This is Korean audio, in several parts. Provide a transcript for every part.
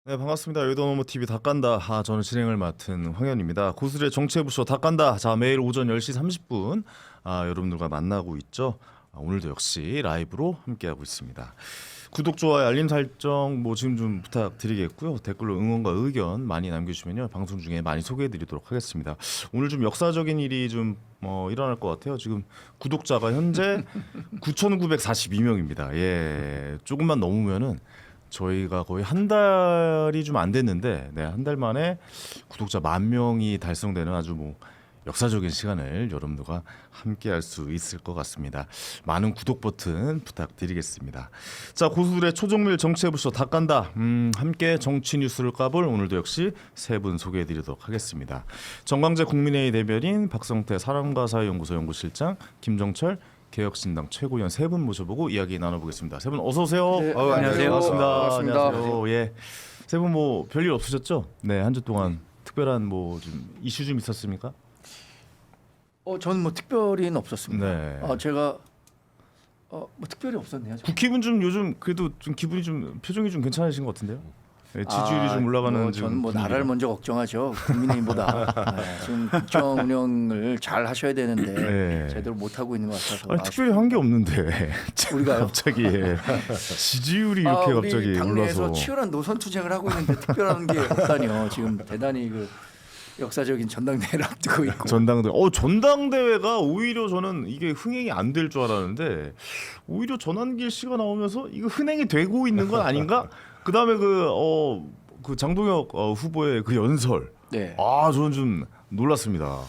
네, 반갑습니다. 여의도 TV 닭간다. 저는 진행을 맡은 황현입니다. 고수의 정치부쇼 닭간다. 자, 매일 오전 10시 30분 여러분들과 만나고 있죠. 오늘도 역시 라이브로 함께하고 있습니다. 구독, 좋아요, 알림 설정 지금 좀 부탁드리겠고요. 댓글로 응원과 의견 많이 남겨주시면요, 방송 중에 많이 소개해드리도록 하겠습니다. 오늘 좀 역사적인 일이 좀 일어날 것 같아요. 지금 구독자가 현재 9,942명입니다. 예, 조금만 넘으면은 저희가 거의 한 달이 좀 안 됐는데, 네, 한 달 만에 구독자 10,000명이 달성되는 아주 역사적인 시간을 여러분들과 함께할 수 있을 것 같습니다. 많은 구독 버튼 부탁드리겠습니다. 자, 고수들의 초정밀 정치해부쇼 닭간다. 함께 정치 뉴스를 까볼 오늘도 역시 세 분 소개해드리도록 하겠습니다. 정광재 국민회의 대변인, 박성태 사람과사회연구소 연구실장, 김정철 개혁신당 최고위원 세 분 모셔보고 이야기 나눠보겠습니다. 세 분 어서 오세요. 네, 안녕하세요. 반갑습니다. 안녕하세요. 예, 세 분 별일 없으셨죠? 네, 한 주 동안 특별한 좀 이슈 좀 있었습니까? 저는 특별히는 없었습니다. 네. 제가 특별히 없었네요. 국힘은 좀 요즘 그래도 좀 기분이 표정이 좀 괜찮으신 것 같은데요? 네, 지지율이 좀 올라가는 저는 분위기가. 나라를 먼저 걱정하죠. 국민의힘보다. 지금 국정 운영을 잘 하셔야 되는데 네. 제대로 못 하고 있는 것 같아서. 아니, 특별히 한 게 없는데 우리가요? 갑자기 지지율이 이렇게 우리 갑자기 당내에서 올라서. 치열한 노선 투쟁을 하고 있는데 특별한 게 없다니요. 지금 대단히 역사적인 전당대회를 앞두고 있고. 전당대회가 오히려 저는 이게 흥행이 안 될 줄 알았는데 오히려 전환길 씨가 나오면서 이거 흥행이 되고 있는 건 아닌가? 그다음에 그 장동혁 후보의 그 연설. 네. 저는 좀 놀랐습니다.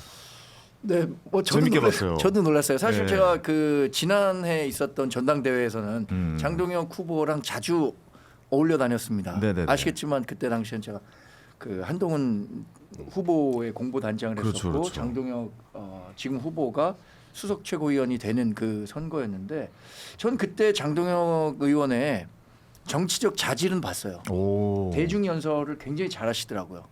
네, 저도 재밌게 봤어요. 저도 놀랐어요. 사실 네. 제가 지난해 있었던 전당대회에서는 장동혁 후보랑 자주 어울려 다녔습니다. 네네네. 아시겠지만 그때 당시엔 제가 한동훈 후보의 공보 단장을 했었고, 그렇죠. 장동혁 지금 후보가 수석 최고위원이 되는 그 선거였는데, 전 그때 장동혁 의원의 정치적 자질은 봤어요. 대중 연설을 굉장히 잘하시더라고요.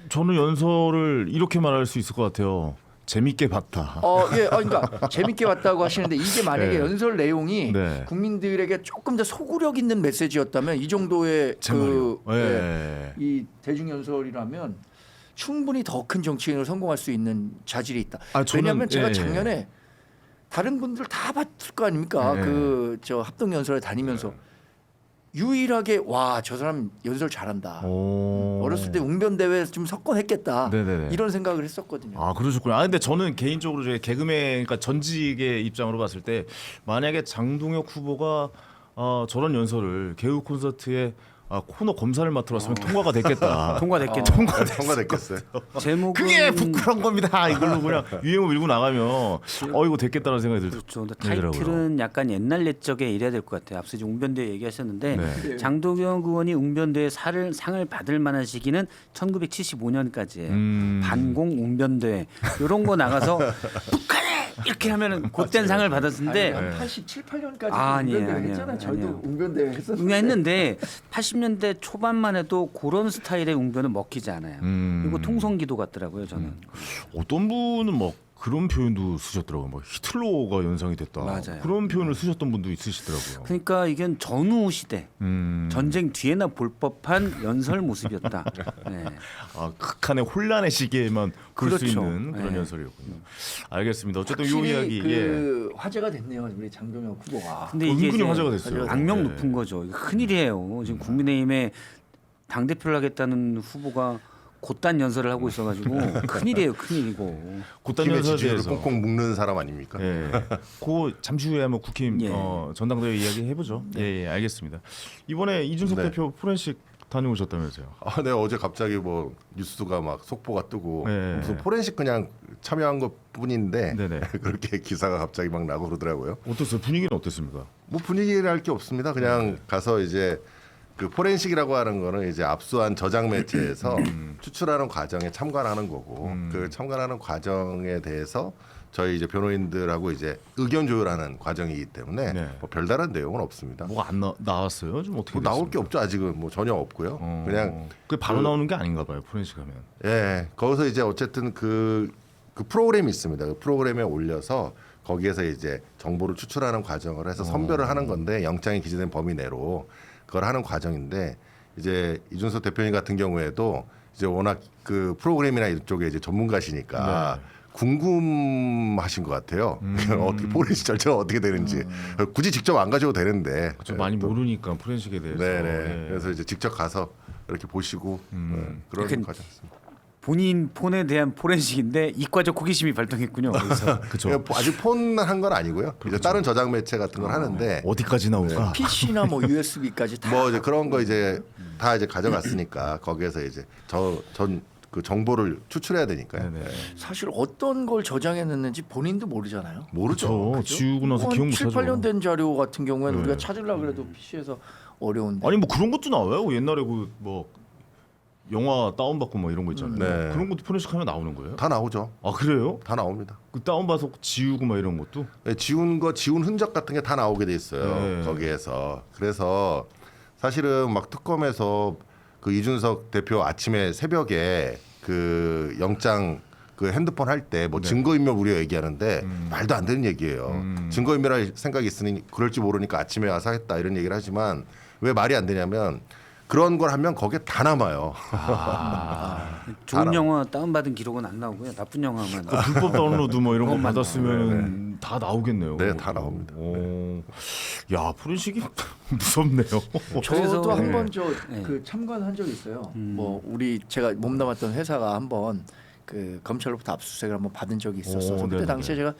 저는 연설을 이렇게 말할 수 있을 것 같아요. 재밌게 봤다. 그러니까 재밌게 봤다고 하시는데 이게 만약에 네. 연설 내용이 네. 국민들에게 조금 더 소구력 있는 메시지였다면 이 정도의 이 대중 연설이라면 충분히 더 큰 정치인으로 성공할 수 있는 자질이 있다. 왜냐하면 제가 작년에 다른 분들 다 봤을 거 아닙니까? 합동 연설에 다니면서 유일하게 저 사람 연설 잘한다. 어렸을 때 웅변대회 좀 석권했겠다. 네네네. 이런 생각을 했었거든요. 그러셨군요. 근데 저는 개인적으로 개그맨, 그러니까 전직의 입장으로 봤을 때 만약에 장동혁 후보가 저런 연설을 개그 콘서트에 코너 검사를 맡으러 왔으면 통과가 됐겠다. 통과됐겠어요. 제목은 그게 부끄러운 겁니다. 이걸로 그냥 유행어 밀고 나가면 이거 됐겠다는 생각이 그렇죠. 근데 들더라고요. 타이틀은 약간 옛날 옛적에 이래야 될 것 같아요. 앞서 이제 웅변대회 얘기하셨는데 네. 장동혁 의원이 웅변대회 상을 받을 만한 시기는 1975년까지예요. 반공 웅변대회 이런 거 나가서 북한에 이렇게 하면은 곧된 상을 받았는데 한 87, 8년까지 아니에요, 웅변대회 아니에요, 했잖아요. 저희도 아니에요. 웅변대회 했었는데. 했는데 80년대 초반만 해도 그런 스타일의 웅변은 먹히지 않아요. 이거 통성기도 같더라고요, 저는. 어떤 분은 그런 표현도 쓰셨더라고요. 히틀러가 연상이 됐다. 맞아요. 그런 표현을 쓰셨던 분도 있으시더라고요. 그러니까 이건 전후 시대 전쟁 뒤에나 볼 법한 연설 모습이었다. 네. 극한의 혼란의 시기에만 볼 수 그렇죠. 있는 그런 네. 연설이었군요. 알겠습니다. 어쨌든 이 확실히 이야기 화제가 됐네요. 우리 장동혁 후보가. 근데 이게 은근히 이제 화제가 됐어요. 악명 네. 높은 거죠. 이거 큰일이에요. 지금 국민의힘에 당 대표를 하겠다는 후보가 곧단 연설을 하고 있어가지고 큰일이에요. 큰일이고. 곧단 힘의 연설에 지지율을 대해서 꽁꽁 묶는 사람 아닙니까? 그 잠시 후에 한번 국힘 예. 전당대회 이야기 해보죠. 예, 알겠습니다. 이번에 이준석 네. 대표 포렌식 다녀오셨다면서요? 네, 어제 갑자기 뉴스가 속보가 뜨고 네. 무슨 포렌식 그냥 참여한 것뿐인데 네네. 그렇게 기사가 갑자기 막 나고 그러더라고요. 어땠어요? 분위기는 어땠습니까? 분위기랄 게 없습니다. 그냥 가서 이제 그 포렌식이라고 하는 거는 이제 압수한 저장 매체에서 추출하는 과정에 참관하는 거고 그 참관하는 과정에 대해서 저희 이제 변호인들하고 이제 의견 조율하는 과정이기 때문에 네. 별다른 내용은 없습니다. 뭐가 안 나왔어요? 좀 어떻게 나올 게 됐습니까? 없죠. 아직은 전혀 없고요. 그냥 그게 바로 나오는 게 아닌가 봐요. 포렌식 하면. 거기서 이제 어쨌든 그 프로그램이 있습니다. 그 프로그램에 올려서 거기에서 이제 정보를 추출하는 과정을 해서 선별을 하는 건데 영장이 기재된 범위 내로 그걸 하는 과정인데 이제 이준석 대표님 같은 경우에도 이제 워낙 그 프로그램이나 이쪽에 이제 전문가시니까 궁금하신 것 같아요. 어떻게 포렌식 절차가 어떻게 되는지 굳이 직접 안 가셔도 되는데 좀 많이 모르니까 포렌식에 대해서. 네네. 예. 그래서 이제 직접 가서 이렇게 보시고 그런 이렇게 과정이었습니다. 본인 폰에 대한 포렌식인데 이과적 호기심이 발동했군요. 그래서 그렇죠. 아직 폰한 건 아니고요. 이제 다른 저장 매체 같은 걸 하는데 어디까지 나올까? PC나 뭐 USB까지 다. 뭐 이제 그런 거 이제 다 이제 가져갔으니까 거기에서 이제 전 그 정보를 추출해야 되니까요. 네네. 사실 어떤 걸 저장해 놨는지 본인도 모르잖아요. 모르죠. 그렇죠. 지우고 나서 기억 못 7, 하죠. 8년 된 자료 같은 경우에는 네. 우리가 찾으려고 그래도 PC에서 어려운데. 아니 뭐 그런 것도 나와요. 옛날에 그 뭐 영화 다운받고 뭐 이런 거 있잖아요. 네. 그런 것도 포렌식하면 나오는 거예요? 다 나오죠. 아 그래요? 다 나옵니다. 그 다운받아서 지우고 막 이런 것도? 네, 지운 흔적 같은 게 다 나오게 돼 있어요. 네. 거기에서. 그래서 사실은 막 특검에서 그 이준석 대표 아침에 새벽에 그 영장 그 핸드폰 할 때 뭐 증거인멸 우려 얘기하는데 말도 안 되는 얘기예요. 증거인멸할 생각이 있으니 그럴지 모르니까 아침에 와서 했다 이런 얘기를 하지만 왜 말이 안 되냐면 그런 걸 하면 거기에 다 남아요. 좋은 영화 다운받은 기록은 안 나오고요. 나쁜 영화만. 그 불법 다운로드 뭐 이런 거 그것만 받았으면 다 나오겠네요. 네, 다 나옵니다. 오. 야 포렌식이 무섭네요. 저도 그래서- 한번 네. 그 참관한 적이 있어요. 뭐 우리 제가 몸담았던 회사가 한번 그 검찰로부터 압수수색을 한번 받은 적이 있었어서 그때 네네네. 당시에 제가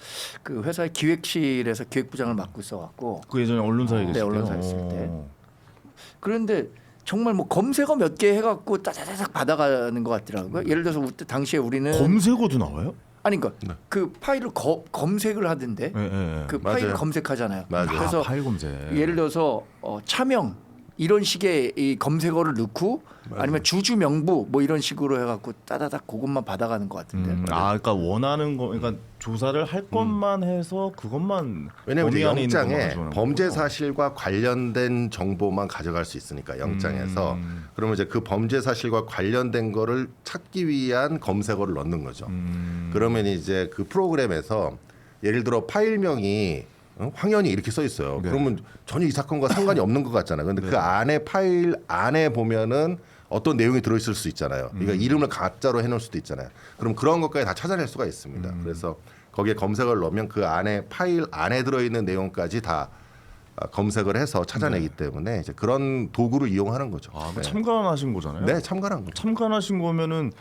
그 회사의 기획실에서 기획부장을 맡고 있어갖고 그 예전에 언론사에 네, 계실 때. 언론사에 있을 때. 그런데 정말 뭐 검색어 몇 개 해갖고 따다닥 받아가는 것 같더라고요. 예를 들어서 그때 당시에 우리는 검색어도 나와요? 아니 그러니까 그 파일을 검색을 하던데 예, 예, 예. 그 파일 맞아요. 검색하잖아요. 맞아요. 그래서 파일 검색. 예를 들어서 차명 이런 식의 이 검색어를 넣고 아니면 주주 명부 뭐 이런 식으로 해갖고 따다닥 그것만 받아가는 것 같은데. 그러니까 원하는 거, 그러니까 조사를 할 것만 해서 그것만 왜냐하면 이제 범위 안에 있는 것만 영장에 가져가는 범죄 거구나. 사실과 관련된 정보만 가져갈 수 있으니까 영장에서 그러면 이제 그 범죄 사실과 관련된 거를 찾기 위한 검색어를 넣는 거죠. 그러면 이제 그 프로그램에서 예를 들어 파일명이 황현이 이렇게 써 있어요. 네. 그러면 전혀 이 사건과 상관이 없는 것 같잖아요. 근데 그 안에 파일 안에 보면은 어떤 내용이 들어있을 수 있잖아요. 그러니까 이름을 가짜로 해놓을 수도 있잖아요. 그럼 그런 것까지 다 찾아낼 수가 있습니다. 그래서 거기에 검색을 넣으면 그 안에 파일 안에 들어있는 내용까지 다 검색을 해서 찾아내기 때문에 이제 그런 도구를 이용하는 거죠. 아, 그 참관하신 거잖아요. 네, 참관한 거죠. 참관하신 거면은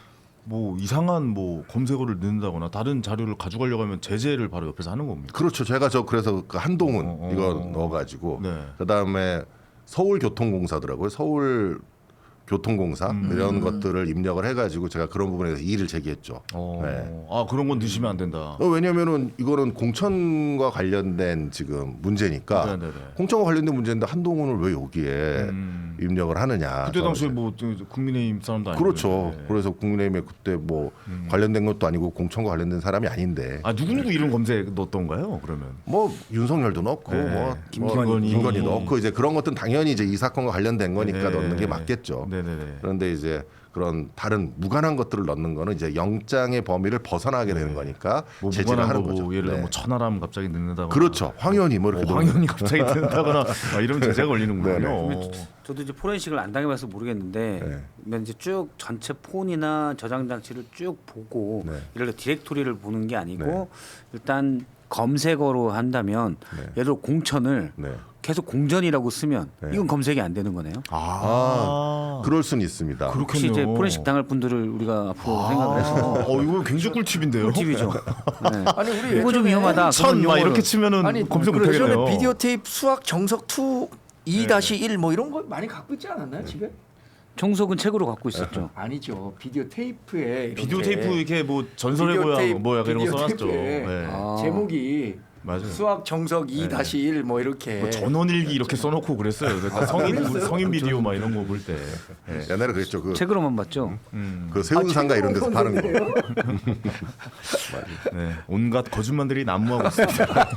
뭐 이상한 뭐 검색어를 넣는다거나 다른 자료를 가져가려고 하면 제재를 바로 옆에서 하는 겁니다. 그렇죠. 제가 그래서 그 한동훈 이거 넣어가지고 네. 그다음에 서울교통공사더라고요. 서울교통공사 이런 것들을 입력을 해가지고 제가 그런 부분에 대해서 이의를 제기했죠. 네. 아 그런 건 넣으시면 안 된다. 왜냐하면은 이거는 공천과 관련된 지금 문제니까 네네네. 공천과 관련된 문제인데 한동훈을 왜 여기에 입력을 하느냐. 그때 당시에 뭐 국민의힘 사람도 아니고 그렇죠. 네. 그래서 국민의힘에 그때 뭐 관련된 것도 아니고 공천과 관련된 사람이 아닌데 아 누구 이름 검색 넣었던가요? 그러면 뭐 윤석열도 넣고 네. 뭐 김건희. 김건희 넣고 이제 그런 것들은 당연히 이제 이 사건과 관련된 거니까 네. 넣는 게 맞겠죠. 네네네. 그런데 이제 그런 다른 무관한 것들을 넣는 거는 이제 영장의 범위를 벗어나게 되는 거니까 뭐 제지를 무관한 하는 거 뭐 거죠. 예를 들어 네. 뭐 천하람 갑자기 넣는다거나 그렇죠. 황현이 뭐 이렇게 넣는 황현이 갑자기 넣는다거나 이러면 제재가 걸리는군요. 저도 이제 포렌식을 안 당해봐서 모르겠는데 네. 그러면 이제 쭉 전체 폰이나 저장 장치를 쭉 보고 네. 이렇게 디렉토리를 보는 게 아니고 네. 일단 검색어로 한다면 네. 예를 들어 공천을 네. 계속 공전이라고 쓰면 네. 이건 검색이 안 되는 거네요. 그럴 수는 있습니다. 혹시 이제 포렌식 당할 분들을 우리가 앞으로 생각을 해서 이거 굉장히 꿀팁인데요. 꿀팁이죠. 네. 아니 우리 이거 좀 예전에 위험하다. 천 그런 막 용어를- 이렇게 치면은 아니 검색 못 예전에 하겠네요. 비디오 테이프 수학 정석 2-1 뭐 이런 거 많이 갖고 있지 않았나요 집에? 종석은 책으로 갖고 있었죠. 아니죠. 비디오 테이프에 이렇게 비디오 테이프 이렇게 뭐 전설의 비디오 고향 테이프, 뭐 약간 이런 거 비디오 써놨죠. 테이프에 네. 아. 제목이 맞아요. 수학 정석 2-1 뭐 이렇게 뭐 전원일기 이렇게 써놓고 그랬어요. 그러니까 성인 비디오 막 이런 거 볼 때. 네. 옛날에 그랬죠. 책으로만 봤죠. 그 세운상가 이런 데서 파는 거. 네, 온갖 거짓말들이 난무하고 있습니다.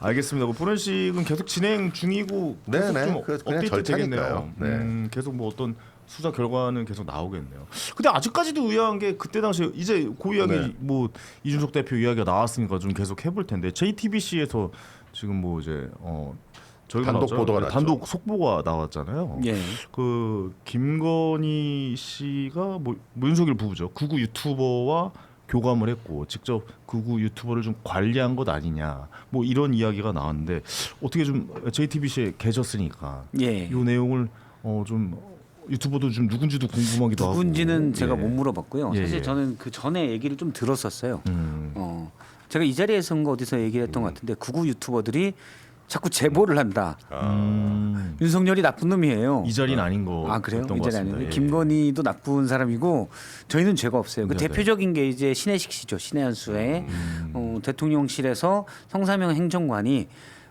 알겠습니다. 그 포렌식은 계속 진행 중이고 계속 네네. 좀 그냥 업데이트 절차니까요. 되겠네요. 네. 계속 뭐 어떤 수사 결과는 계속 나오겠네요. 근데 아직까지도 의아한 게 그때 당시에 이제 그 이야기 네. 뭐 이준석 대표 이야기가 나왔으니까 좀 계속 해볼 텐데 JTBC에서 지금 뭐 이제 저희가 단독 나왔잖아요. 보도가 났죠. 단독 속보가 나왔잖아요. 예. 그 김건희 씨가 뭐 윤석열 부부죠. 극우 유튜버와 교감을 했고 직접 극우 유튜버를 좀 관리한 것 아니냐. 뭐 이런 이야기가 나왔는데 어떻게 좀 JTBC에 계셨으니까 예. 이 내용을 좀 유튜버도 좀 누군지도 궁금하기도 하고. 누군지는 제가 예. 못 물어봤고요. 예, 사실 예. 저는 그 전에 얘기를 좀 들었었어요. 제가 이 자리에서인가 어디서 얘기했던 것 같은데 극우 유튜버들이 자꾸 제보를 한다. 윤석열이 나쁜 놈이에요. 이 자리는 아닌 거. 아 그래요? 같던 이 것 자리 같습니다. 아닌데 예. 김건희도 나쁜 사람이고 저희는 죄가 없어요. 그 네네. 대표적인 게 이제 신혜식 씨죠. 신혜 한수의 대통령실에서 성사명 행정관이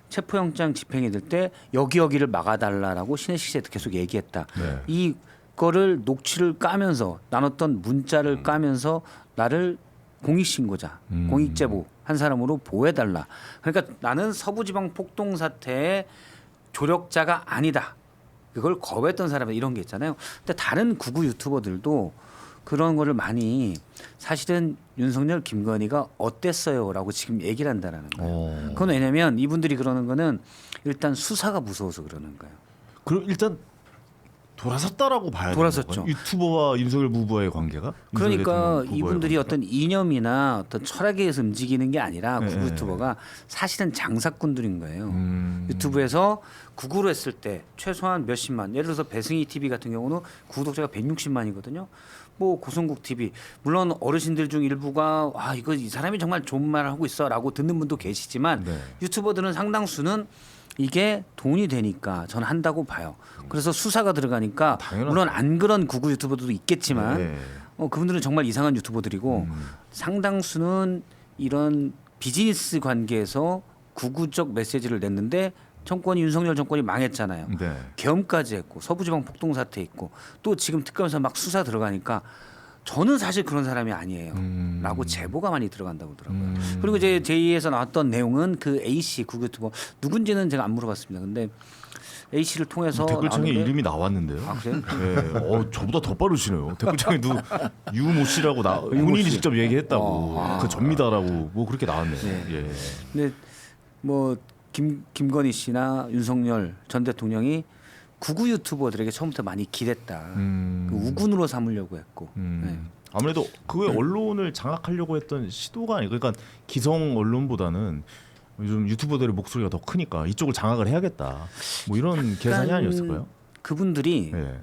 체포영장 집행이 될 때 여기를 막아달라라고 신혜식 씨한테 계속 얘기했다. 네. 이거를 녹취를 까면서 나눴던 문자를 까면서 나를 공익신고자, 공익제보 한 사람으로 보호해달라. 그러니까 나는 서부지방 폭동 사태의 조력자가 아니다. 그걸 거부했던 사람이 이런 게 있잖아요. 근데 다른 극우 유튜버들도 그런 거를 많이 사실은 윤석열, 김건희가 어땠어요라고 지금 얘기를 한다라는 거예요. 그건 왜냐면 이분들이 그러는 거는 일단 수사가 무서워서 그러는 거예요. 그럼 일단 돌아섰다라고 봐야 돼요. 돌아섰죠. 유튜버와 윤석열 부부와의 관계가? 윤석열 그러니까 대통령 부부와의 이분들이 관계가? 어떤 이념이나 어떤 철학에 의해서 움직이는 게 아니라 네, 구구 네. 유튜버가 사실은 장사꾼들인 거예요. 유튜브에서 구구로 했을 때 최소한 몇십만, 예를 들어서 배승희 TV 같은 경우는 구독자가 160만이거든요. 뭐 고성국 TV 물론 어르신들 중 일부가 와 이거 이 사람이 정말 좋은 말을 하고 있어라고 듣는 분도 계시지만 네. 유튜버들은 상당수는 이게 돈이 되니까 저는 한다고 봐요. 그래서 수사가 들어가니까 당연하죠. 물론 안 그런 구구 유튜버들도 있겠지만 네. 그분들은 정말 이상한 유튜버들이고 상당수는 이런 비즈니스 관계에서 구구적 메시지를 냈는데 정권이 윤석열 정권이 망했잖아요. 네. 계엄까지 했고 서부지방 폭동 사태 있고 또 지금 특검에서 막 수사 들어가니까 저는 사실 그런 사람이 아니에요. 라고 제보가 많이 들어간다고 하더라고요. 그리고 이제 제2에서 나왔던 내용은 그 A씨 구구 유튜버 누군지는 제가 안 물어봤습니다. 근데 A씨를 통해서 댓글창에 나왔는데 이름이 나왔는데요. 아 그래요? 네. 저보다 더 빠르시네요. 댓글창에 유모 씨라고 본인이 씨. 직접 얘기했다고. 그 접니다라고 뭐 그렇게 나왔네요. 예. 근데 뭐 김건희 씨나 윤석열 전 대통령이 구구 유튜버들에게 처음부터 많이 기댔다. 그 우군으로 삼으려고 했고. 네. 아무래도 그 언론을 장악하려고 했던 시도가 아니고 그러니까 기성 언론보다는 요즘 유튜버들의 목소리가 더 크니까 이쪽을 장악을 해야겠다. 뭐 이런 계산이 아니었을까요? 그분들이 예.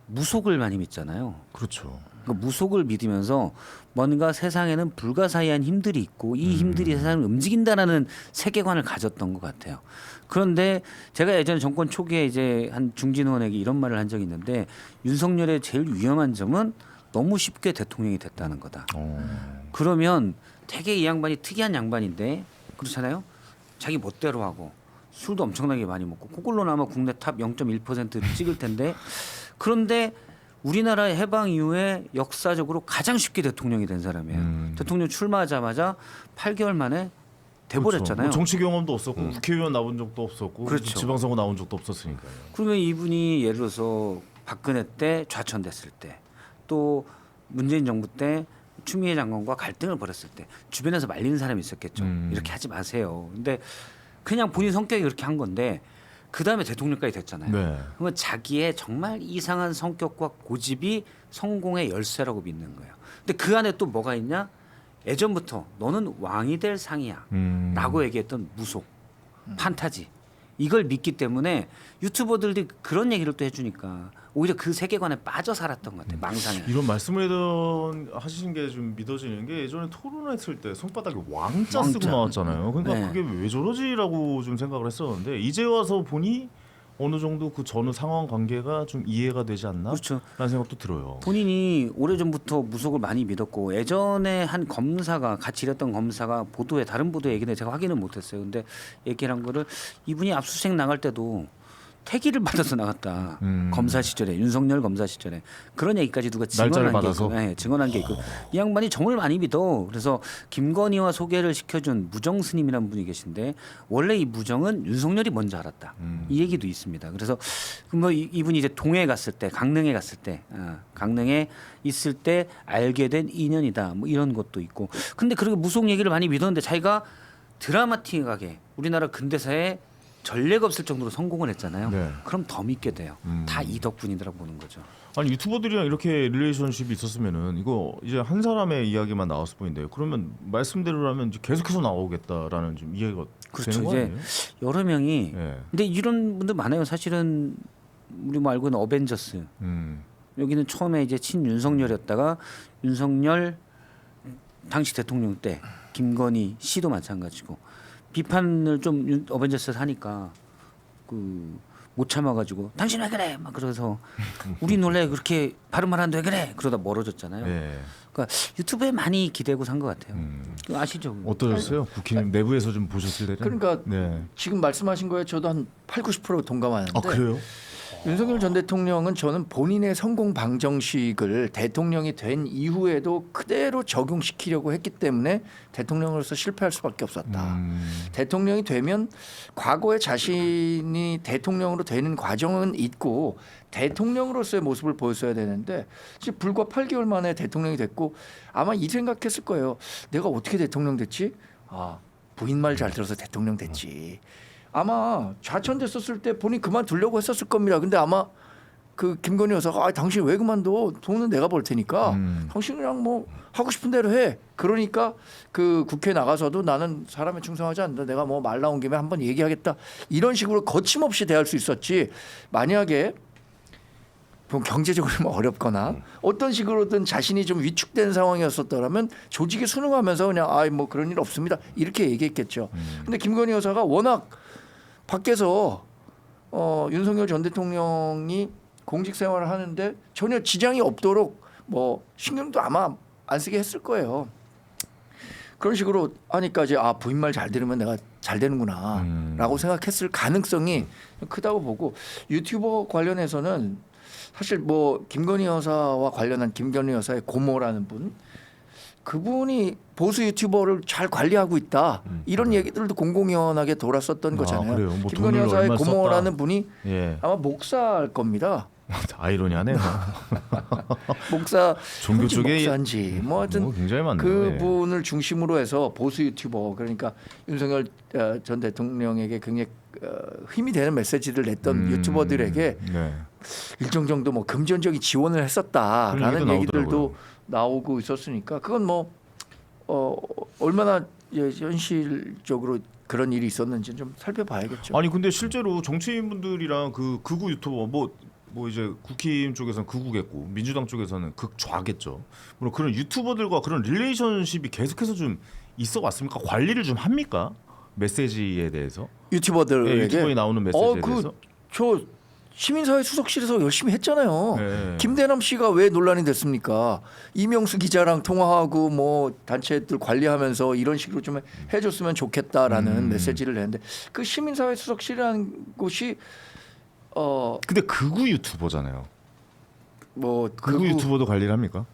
무속을 많이 믿잖아요. 그렇죠. 그 무속을 믿으면서 뭔가 세상에는 불가사의한 힘들이 있고 이 힘들이 세상을 움직인다라는 세계관을 가졌던 것 같아요. 그런데 제가 예전 정권 초기에 이제 한 중진 의원에게 이런 말을 한 적이 있는데 윤석열의 제일 위험한 점은 너무 쉽게 대통령이 됐다는 거다. 그러면 되게 이 양반이 특이한 양반인데 그렇잖아요. 자기 멋대로 하고 술도 엄청나게 많이 먹고 그걸로 아마 국내 탑 0.1% 찍을 텐데 그런데 우리나라 해방 이후에 역사적으로 가장 쉽게 대통령이 된 사람이에요. 대통령 출마하자마자 8개월 만에 돼버렸잖아요. 그렇죠. 뭐 정치 경험도 없었고 국회의원 나온 적도 없었고 그렇죠. 지방선거 나온 적도 없었으니까요. 그러면 이분이 예를 들어서 박근혜 때 좌천됐을 때 또 문재인 정부 때 추미애 장관과 갈등을 벌였을 때 주변에서 말리는 사람이 있었겠죠. 이렇게 하지 마세요. 근데 그냥 본인 성격이 그렇게 한 건데 그 다음에 대통령까지 됐잖아요. 네. 그러면 자기의 정말 이상한 성격과 고집이 성공의 열쇠라고 믿는 거예요. 근데 그 안에 또 뭐가 있냐? 예전부터 너는 왕이 될 상이야 라고 얘기했던 무속, 판타지 이걸 믿기 때문에 유튜버들이 그런 얘기를 또 해주니까 오히려 그 세계관에 빠져 살았던 것 같아요. 망상에. 이런 말씀을 하시는 게 좀 믿어지는 게 예전에 토론했을 때 손바닥에 왕자 쓰고 왕자. 나왔잖아요. 그러니까 네. 그게 왜 저러지라고 좀 생각을 했었는데 이제 와서 보니 어느 정도 그 전후 상황 관계가 좀 이해가 되지 않나? 그렇죠. 라는 생각도 들어요. 본인이 오래전부터 무속을 많이 믿었고 예전에 한 검사가 같이 일했던 검사가 보도에 다른 보도에 얘기는 제가 확인을 못했어요. 근데 얘기를 한 거를 이분이 압수수색 나갈 때도 태기를 받아서 나갔다. 검사 시절에 윤석열 검사 시절에 그런 얘기까지 누가 날짜를 증언한 게 받아서? 있고, 네, 증언한 게 있고 이 양반이 정을 많이 믿어. 그래서 김건희와 소개를 시켜준 무정 스님이라는 분이 계신데 원래 이 무정은 윤석열이 먼저 알았다. 이 얘기도 있습니다. 그래서 뭐 이분이 이제 동해 갔을 때, 강릉에 갔을 때, 강릉에 있을 때 알게 된 인연이다. 뭐 이런 것도 있고. 근데 그렇게 무속 얘기를 많이 믿었는데 자기가 드라마틱하게 우리나라 근대사에 전례가 없을 정도로 성공을 했잖아요. 네. 그럼 더 믿게 돼요. 다 이 덕분이라고 보는 거죠. 아니 유튜버들이랑 이렇게 릴레이션십이 있었으면은 이거 이제 한 사람의 이야기만 나왔을 뿐인데요. 그러면 말씀대로라면 이제 계속해서 나오겠다라는 좀 이해가 그렇죠. 되는 거 이제 아니에요? 여러 명이 예. 근데 이런 분들 많아요. 사실은 우리 뭐 알고 있는 어벤져스 여기는 처음에 이제 친윤석열이었다가 윤석열 당시 대통령 때 김건희 씨도 마찬가지고 비판을 좀 어벤져스에서 하니까 그 못 참아가지고 당신 왜 그래 막 그래서 우리 원래 그렇게 바른 말 하는데 왜 그래 그러다 멀어졌잖아요. 예. 그러니까 유튜브에 많이 기대고 산 것 같아요. 그거 아시죠? 어떠셨어요? 국힘 내부에서 좀 보셨을 때는? 그러니까 네. 지금 말씀하신 거에 저도 한 80-90% 동감하는데 아 그래요? 윤석열 전 대통령은 저는 본인의 성공 방정식을 대통령이 된 이후에도 그대로 적용시키려고 했기 때문에 대통령으로서 실패할 수밖에 없었다. 대통령이 되면 과거에 자신이 대통령으로 되는 과정은 있고 대통령으로서의 모습을 보였어야 되는데 지금 불과 8개월 만에 대통령이 됐고 아마 이 생각했을 거예요. 내가 어떻게 대통령 됐지? 아, 부인 말 잘 들어서 대통령 됐지. 아마 좌천됐었을 때 본인 그만두려고 했었을 겁니다. 근데 아마 그 김건희 여사가 당신 왜 그만둬? 돈은 내가 벌 테니까 당신이랑 뭐 하고 싶은 대로 해. 그러니까 그 국회 나가서도 나는 사람에 충성하지 않는다. 내가 뭐 말 나온 김에 한번 얘기하겠다. 이런 식으로 거침없이 대할 수 있었지. 만약에 뭐 경제적으로 뭐 어렵거나 어떤 식으로든 자신이 좀 위축된 상황이었었더라면 조직에 순응하면서 그냥 뭐 그런 일 없습니다. 이렇게 얘기했겠죠. 근데 김건희 여사가 워낙 밖에서 윤석열 전 대통령이 공직 생활을 하는데 전혀 지장이 없도록 뭐 신경도 아마 안 쓰게 했을 거예요. 그런 식으로 하니까 이제 부인 말 잘 들으면 내가 잘 되는구나라고 생각했을 가능성이 크다고 보고 유튜버 관련해서는 사실 뭐 김건희 여사와 관련한 김건희 여사의 고모라는 분 그분이 보수 유튜버를 잘 관리하고 있다 이런 얘기들도 공공연하게 돌았었던 거잖아요. 그래요? 뭐 김건희 돈을 여사의 얼마 고모라는 썼다. 분이 예. 아마 목사일 겁니다. 아이러니하네요. 목사 종교 현지 쪽에 목사인지 뭐 하여튼 굉장히 많네요. 그분을 중심으로 해서 보수 유튜버 그러니까 윤석열 전 대통령에게 굉장히 힘이 되는 메시지를 냈던 유튜버들에게 네. 일정 정도 뭐 금전적인 지원을 그런 했었다라는 얘기도 얘기들도 나오더라고요. 나오고 있었으니까 그건 뭐 얼마나 현실적으로 그런 일이 있었는지 좀 살펴봐야겠죠. 아니 근데 실제로 정치인분들이랑 그 극우 유튜버 뭐 이제 국힘 쪽에서는 극우겠고 민주당 쪽에서는 극좌겠죠. 물론 그런 유튜버들과 그런 릴레이션십이 계속해서 좀 있어 왔습니까? 관리를 좀 합니까? 메시지에 대해서? 유튜버들에게 유튜버에 나오는 메시지에 대해서? 저 시민사회 수석실에서 열심히 했잖아요. 네. 김대남 씨가 왜 논란이 됐습니까? 이명수 기자랑 통화하고 뭐 단체들 관리하면서 이런 식으로 좀 해줬으면 좋겠다라는 메시지를 냈는데 그 시민사회 수석실이라는 곳이 근데 극우 유튜버잖아요. 뭐 극우 유튜버도 관리를 합니까?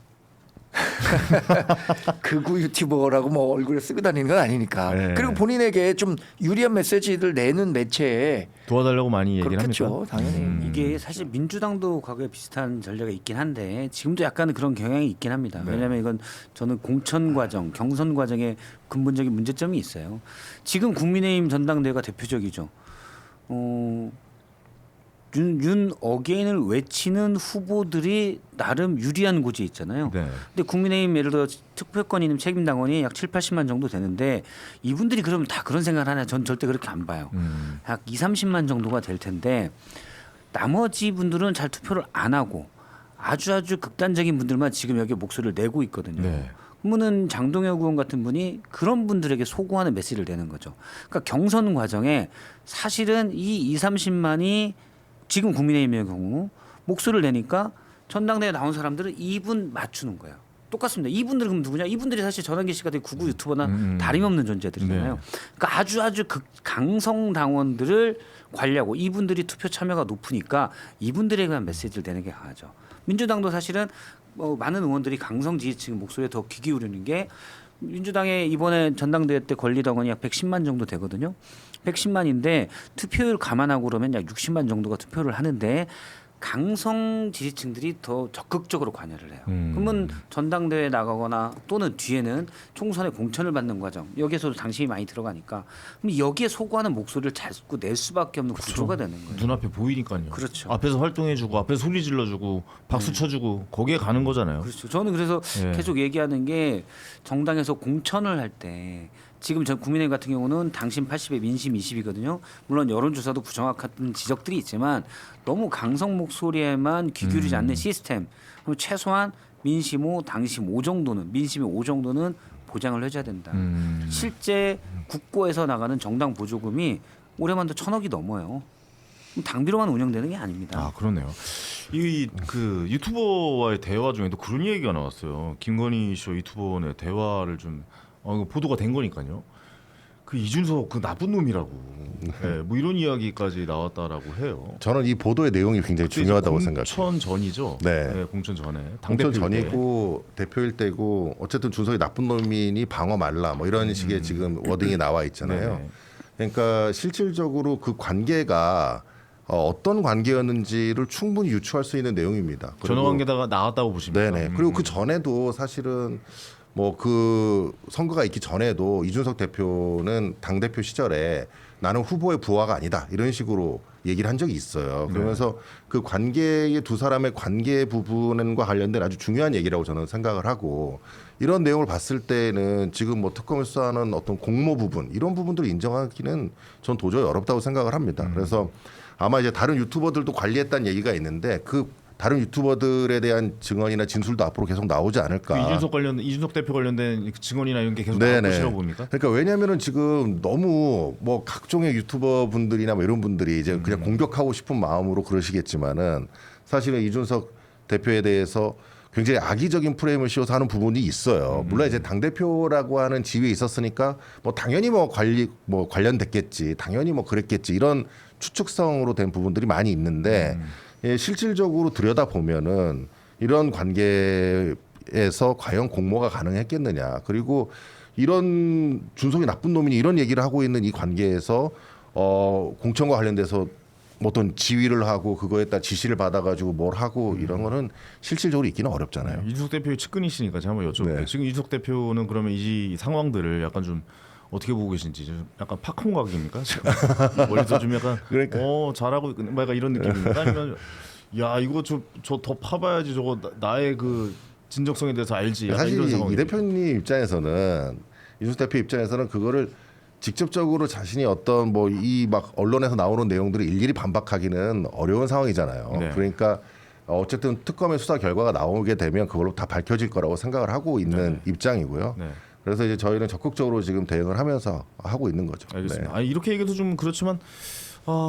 극우 유튜버라고 뭐 얼굴에 쓰고 다니는 건 아니니까. 네. 그리고 본인에게 좀 유리한 메시지를 내는 매체에 도와달라고 많이 얘기를 그렇겠죠. 합니까? 당연히. 이게 사실 민주당도 과거에 비슷한 전례가 있긴 한데 지금도 약간은 그런 경향이 있긴 합니다. 네. 왜냐하면 이건 저는 공천 과정, 경선 과정에 근본적인 문제점이 있어요. 지금 국민의힘 전당대회가 대표적이죠. 윤 어게인을 외치는 후보들이 나름 유리한 고지에 있잖아요. 네. 근데 국민의힘 예를 들어 투표권 있는 책임당원이 약 7-80만 정도 되는데 이분들이 그러면 다 그런 생각을 하나? 전 절대 그렇게 안 봐요. 약 2-30만 정도가 될 텐데 나머지 분들은 잘 투표를 안 하고 아주 극단적인 분들만 지금 여기 목소리를 내고 있거든요. 네. 그러면은 장동혁 의원 같은 분이 그런 분들에게 소구하는 메시지를 내는 거죠. 그러니까 경선 과정에 사실은 이 2-30만이 지금 국민의힘의 경우 목소리를 내니까 전당대회에 나온 사람들은 이분 맞추는 거예요. 똑같습니다. 이분들은 그럼 누구냐? 이분들이 사실 전환기 씨 같은 구구 유튜버나 다름없는 존재들이잖아요. 네. 그러니까 아주 강성 당원들을 관리하고 이분들이 투표 참여가 높으니까 이분들에 대한 메시지를 내는 게 강하죠. 민주당도 사실은 많은 의원들이 강성 지지층 목소리에 더 귀 기울이는 게 민주당의 이번에 전당대회 때 권리당원이 약 110만 정도 되거든요. 110만인데 투표율 감안하고 그러면 약 60만 정도가 투표를 하는데 강성 지지층들이 더 적극적으로 관여를 해요. 그러면 전당대회 나가거나 또는 뒤에는 총선에 공천을 받는 과정 여기에서도 당심이 많이 들어가니까 그럼 여기에 소구하는 목소리를 자꾸 낼 수밖에 없는 구조가 되는 거예요. 눈앞에 보이니까요. 그렇죠. 앞에서 활동해주고 앞에서 소리 질러주고 박수 쳐주고 거기에 가는 거잖아요. 그렇죠. 저는 그래서 예. 계속 얘기하는 게 정당에서 공천을 할 때 지금 전 국민의힘 같은 경우는 당심 80에 민심 20이거든요. 물론 여론조사도 부정확한 지적들이 있지만 너무 강성 목소리에만 귀 기울이지 않는 시스템. 그럼 최소한 민심 5, 당심 5 정도는 민심이 5 정도는 보장을 해줘야 된다. 실제 국고에서 나가는 정당 보조금이 올해만 도 1,000억이 넘어요. 당비로만 운영되는 게 아닙니다. 아 그러네요. 이 그 유튜버와의 대화 중에도 그런 얘기가 나왔어요. 김건희 쇼 유튜버의 대화를 좀 이거 보도가 된 거니까요. 그 이준석 그 나쁜 놈이라고, 네, 뭐 이런 이야기까지 나왔다라고 해요. 저는 이 보도의 내용이 굉장히 중요하다고 생각해요. 공천 전이죠. 네. 공천 전에 공천 당대표 전이고 대표일 때고 어쨌든 준석이 나쁜 놈이니 방어 말라 뭐 이런 식의 지금 워딩이 나와 있잖아요. 네네. 그러니까 실질적으로 그 관계가 어떤 관계였는지를 충분히 유추할 수 있는 내용입니다. 전화 관계다가 나왔다고 보십니까? 네네. 그리고 그 전에도 사실은 뭐 그 선거가 있기 전에도 이준석 대표는 당 대표 시절에 나는 후보의 부하가 아니다 이런 식으로 얘기를 한 적이 있어요. 그러면서 그 관계의 두 사람의 관계 부분과 관련된 아주 중요한 얘기라고 저는 생각을 하고 이런 내용을 봤을 때는 지금 뭐 특검을 수사하는 어떤 공모 부분 이런 부분들을 인정하기는 전 도저히 어렵다고 생각을 합니다. 그래서 아마 이제 다른 유튜버들도 관리했다는 얘기가 있는데 그 다른 유튜버들에 대한 증언이나 진술도 앞으로 계속 나오지 않을까. 이준석 대표 관련된 증언이나 이런 게 계속 나올 것이라고 봅니까? 그러니까 왜냐하면은 지금 너무 뭐 각종의 유튜버 분들이나 뭐 이런 분들이 이제 그냥 공격하고 싶은 마음으로 그러시겠지만은 사실은 이준석 대표에 대해서 굉장히 악의적인 프레임을 씌워서 하는 부분이 있어요. 물론 이제 당 대표라고 하는 지위에 있었으니까 뭐 당연히 뭐 관련됐겠지, 당연히 뭐 그랬겠지 이런 추측성으로 된 부분들이 많이 있는데. 예, 실질적으로 들여다 보면은 이런 관계에서 과연 공모가 가능했겠느냐. 그리고 이런 준석이 나쁜 놈이니 이런 얘기를 하고 있는 이 관계에서 공천과 관련돼서 어떤 지휘를 하고 그거에 따라 지시를 받아가지고 뭘 하고 이런 거는 실질적으로 있기는 어렵잖아요. 이준석 대표의 측근이시니까 제가 한번 여쭤볼게요. 네. 지금 이준석 대표는 그러면 이 상황들을 약간 좀 어떻게 보고 계신지 좀 약간 팝콘각입니까? 지금 머리도 좀 약간 그러니까. 잘하고 뭐 약간 이런 느낌입니까? 아니면 야 이거 저 더 파봐야지 저거 나의 그 진정성에 대해서 알지. 약간 사실 이런 이 상황입니까? 대표님 입장에서는 이준석 대표 입장에서는 그거를 직접적으로 자신이 어떤 뭐 이 막 언론에서 나오는 내용들을 일일이 반박하기는 어려운 상황이잖아요. 네. 그러니까 어쨌든 특검의 수사 결과가 나오게 되면 그걸로 다 밝혀질 거라고 생각을 하고 있는 입장이고요. 네. 그래서 이제 저희는 적극적으로 지금 대응을 하면서 하고 있는 거죠. 알겠습니다. 네. 아니, 이렇게 얘기해도 좀 그렇지만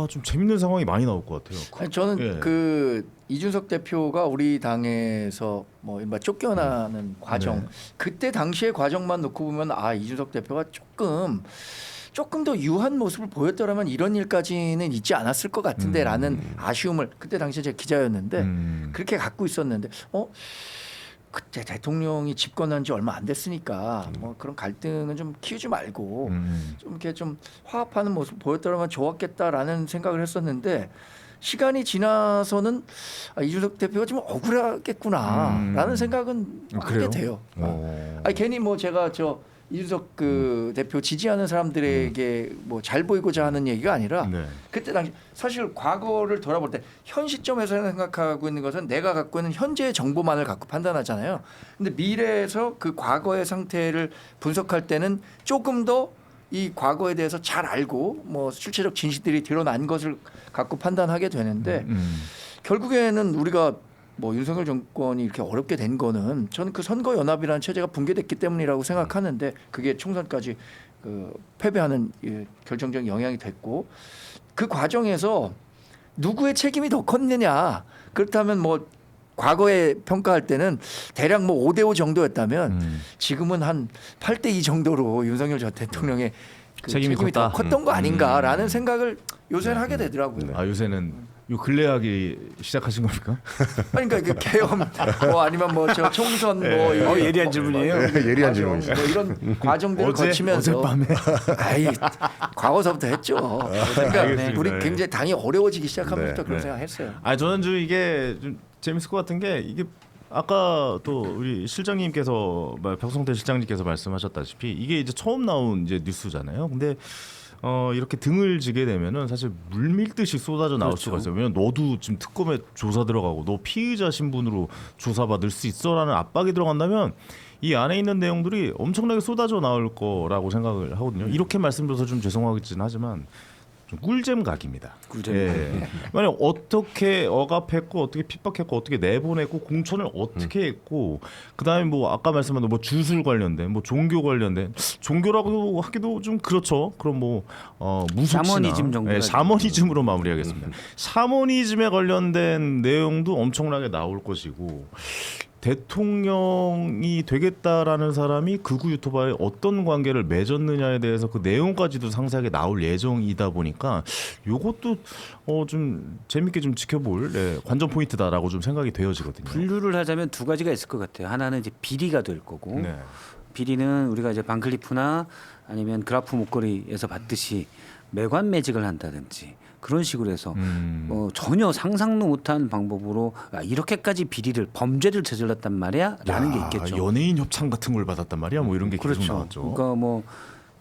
좀 재밌는 상황이 많이 나올 것 같아요. 아니, 저는 예. 그 이준석 대표가 우리 당에서 뭐 이른바 쫓겨나는 과정 네. 그때 당시의 과정만 놓고 보면 이준석 대표가 조금 더 유한 모습을 보였더라면 이런 일까지는 있지 않았을 것 같은데라는 아쉬움을 그때 당시에 제가 기자였는데 그렇게 갖고 있었는데 그때 대통령이 집권한 지 얼마 안 됐으니까 뭐 그런 갈등은 좀 키우지 말고 좀 이렇게 좀 화합하는 모습 보였더라면 좋았겠다라는 생각을 했었는데 시간이 지나서는 이준석 대표가 좀 억울하겠구나라는 생각은 그래요? 하게 돼요. 아니 괜히 뭐 제가 이준석 그 대표 지지하는 사람들에게 뭐 잘 보이고자 하는 얘기가 아니라 네. 그때 당시 사실 과거를 돌아볼 때 현 시점에서 생각하고 있는 것은 내가 갖고 있는 현재의 정보만을 갖고 판단하잖아요. 근데 미래에서 그 과거의 상태를 분석할 때는 조금 더 이 과거에 대해서 잘 알고 뭐 실체적 진실들이 드러난 것을 갖고 판단하게 되는데 결국에는 우리가 뭐 윤석열 정권이 이렇게 어렵게 된 거는 저는 그 선거 연합이라는 체제가 붕괴됐기 때문이라고 생각하는데 그게 총선까지 패배하는 결정적인 영향이 됐고 그 과정에서 누구의 책임이 더 컸느냐 그렇다면 뭐 과거에 평가할 때는 대략 뭐 5대5 정도였다면 지금은 한 8대2 정도로 윤석열 전 대통령의 그 책임이 책임이 더 컸다. 컸던 거 아닌가라는 생각을 요새는 하게 되더라고요. 요새는 요 근래 하기 시작하신 겁니까? 아니, 그러니까 그 계엄 뭐 아니면 뭐 저 총선 뭐 이거 예리한 질문이에요. 예리한 질문이죠. 뭐 이런 과정들을 거치면서 어젯밤에 아이 과거서부터 했죠. 그러니까 알겠습니다. 우리 굉장히 당이 어려워지기 시작하면서 네. 그런 생각했어요. 아 저는 좀 이게 좀 재밌을 것 같은 게 이게 아까 또 우리 실장님께서 박성태 실장님께서 말씀하셨다시피 이게 이제 처음 나온 이제 뉴스잖아요. 근데 이렇게 등을 지게 되면은 사실 물밀듯이 쏟아져 나올 그렇죠. 수가 있어요. 왜냐면 너도 지금 특검에 조사 들어가고 너 피의자 신분으로 조사받을 수 있어라는 압박이 들어간다면 이 안에 있는 내용들이 엄청나게 쏟아져 나올 거라고 생각을 하거든요. 이렇게 말씀드려서 좀 죄송하긴 하지만 좀 꿀잼 각입니다. 꿀잼 예. 만약 어떻게 억압했고 어떻게 핍박했고 어떻게 내보냈고 공천을 어떻게 했고 그다음에 뭐 아까 말씀한 뭐 주술 관련된 뭐 종교 관련된 종교라고 하기도 좀 그렇죠. 그럼 뭐 무속시나 샤머니즘 정도 샤머니즘으로 마무리하겠습니다. 샤머니즘에 관련된 내용도 엄청나게 나올 것이고 대통령이 되겠다라는 사람이 극우 유튜버에 어떤 관계를 맺었느냐에 대해서 그 내용까지도 상세하게 나올 예정이다 보니까 요것도 좀 재밌게 좀 지켜볼 관전 포인트다라고 좀 생각이 되어지거든요. 분류를 하자면 두 가지가 있을 것 같아요. 하나는 이제 비리가 될 거고 네. 비리는 우리가 이제 반클리프나 아니면 그라프 목걸이에서 봤듯이 매관 매직을 한다든지 그런 식으로 해서 전혀 상상도 못한 방법으로 이렇게까지 비리를 범죄를 저질렀단 말이야라는 게 있겠죠. 연예인 협찬 같은 걸 받았단 말이야. 뭐 이런 게 계속 그렇죠. 나왔죠. 그러니까 뭐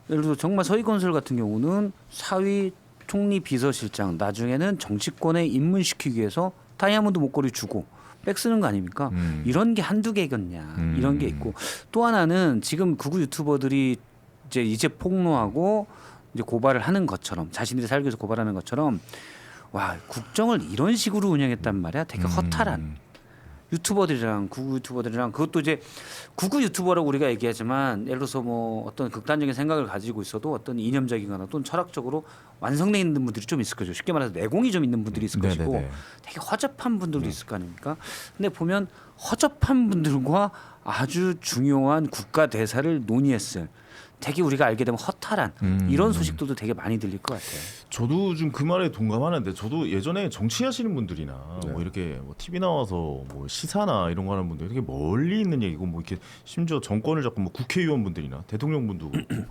예를 들어 정말 서희건설 같은 경우는 사위 총리 비서실장 나중에는 정치권에 입문시키기 위해서 다이아몬드 목걸이 주고 백 쓰는 거 아닙니까? 이런 게 한두 개겠냐 이런 게 있고 또 하나는 지금 극우 유튜버들이 이제 폭로하고 이제 고발을 하는 것처럼 자신들이 살기 위해서 고발하는 것처럼 와 국정을 이런 식으로 운영했단 말이야. 되게 허탈한 유튜버들이랑 극우 유튜버들이랑 그것도 이제 극우 유튜버라고 우리가 얘기하지만 예를 들어서 뭐 어떤 극단적인 생각을 가지고 있어도 어떤 이념적이거나 또는 철학적으로 완성돼 있는 분들이 좀 있을 거죠. 쉽게 말해서 내공이 좀 있는 분들이 있을 것이고 네네네. 되게 허접한 분들도 있을 거 아닙니까? 근데 보면 허접한 분들과 아주 중요한 국가 대사를 논의했을 되게 우리가 알게 되면 허탈한 이런 소식들도 되게 많이 들릴 것 같아요. 저도 좀 그 말에 동감하는데 저도 예전에 정치하시는 분들이나 뭐 이렇게 뭐 TV 나와서 뭐 시사나 이런 거 하는 분들 되게 멀리 있는 얘기고 뭐 이렇게 심지어 정권을 잡고 뭐 국회의원분들이나 대통령분도 그렇고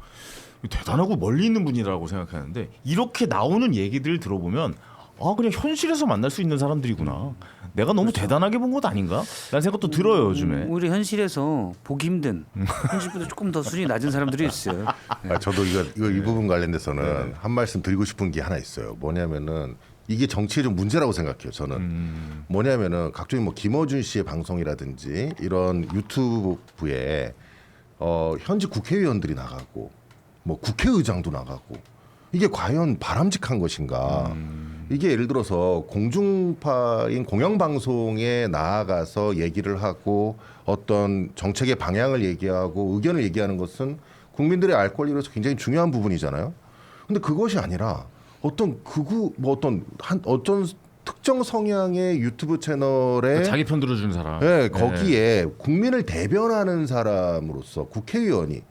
대단하고 멀리 있는 분이라고 생각하는데 이렇게 나오는 얘기들 들어보면 그냥 현실에서 만날 수 있는 사람들이구나. 내가 너무 대단하게 본 것 아닌가? 라는 생각도 들어요 요즘에. 우리 현실에서 보기 힘든 현실보다 조금 더 수준이 낮은 사람들이 있어요. 저도 이 부분 관련돼서는 한 말씀 드리고 싶은 게 하나 있어요. 뭐냐면은 이게 정치의 좀 문제라고 생각해요. 저는 뭐냐면은 각종 뭐 김어준 씨의 방송이라든지 이런 유튜브에 현직 국회의원들이 나가고 뭐 국회의장도 나가고 이게 과연 바람직한 것인가? 이게 예를 들어서 공중파인 공영방송에 나아가서 얘기를 하고 어떤 정책의 방향을 얘기하고 의견을 얘기하는 것은 국민들의 알 권리로서 굉장히 중요한 부분이잖아요. 근데 그것이 아니라 어떤 극우 뭐 어떤 특정 성향의 유튜브 채널에 자기 편 들어주는 사람. 네, 거기에 국민을 대변하는 사람으로서 국회의원이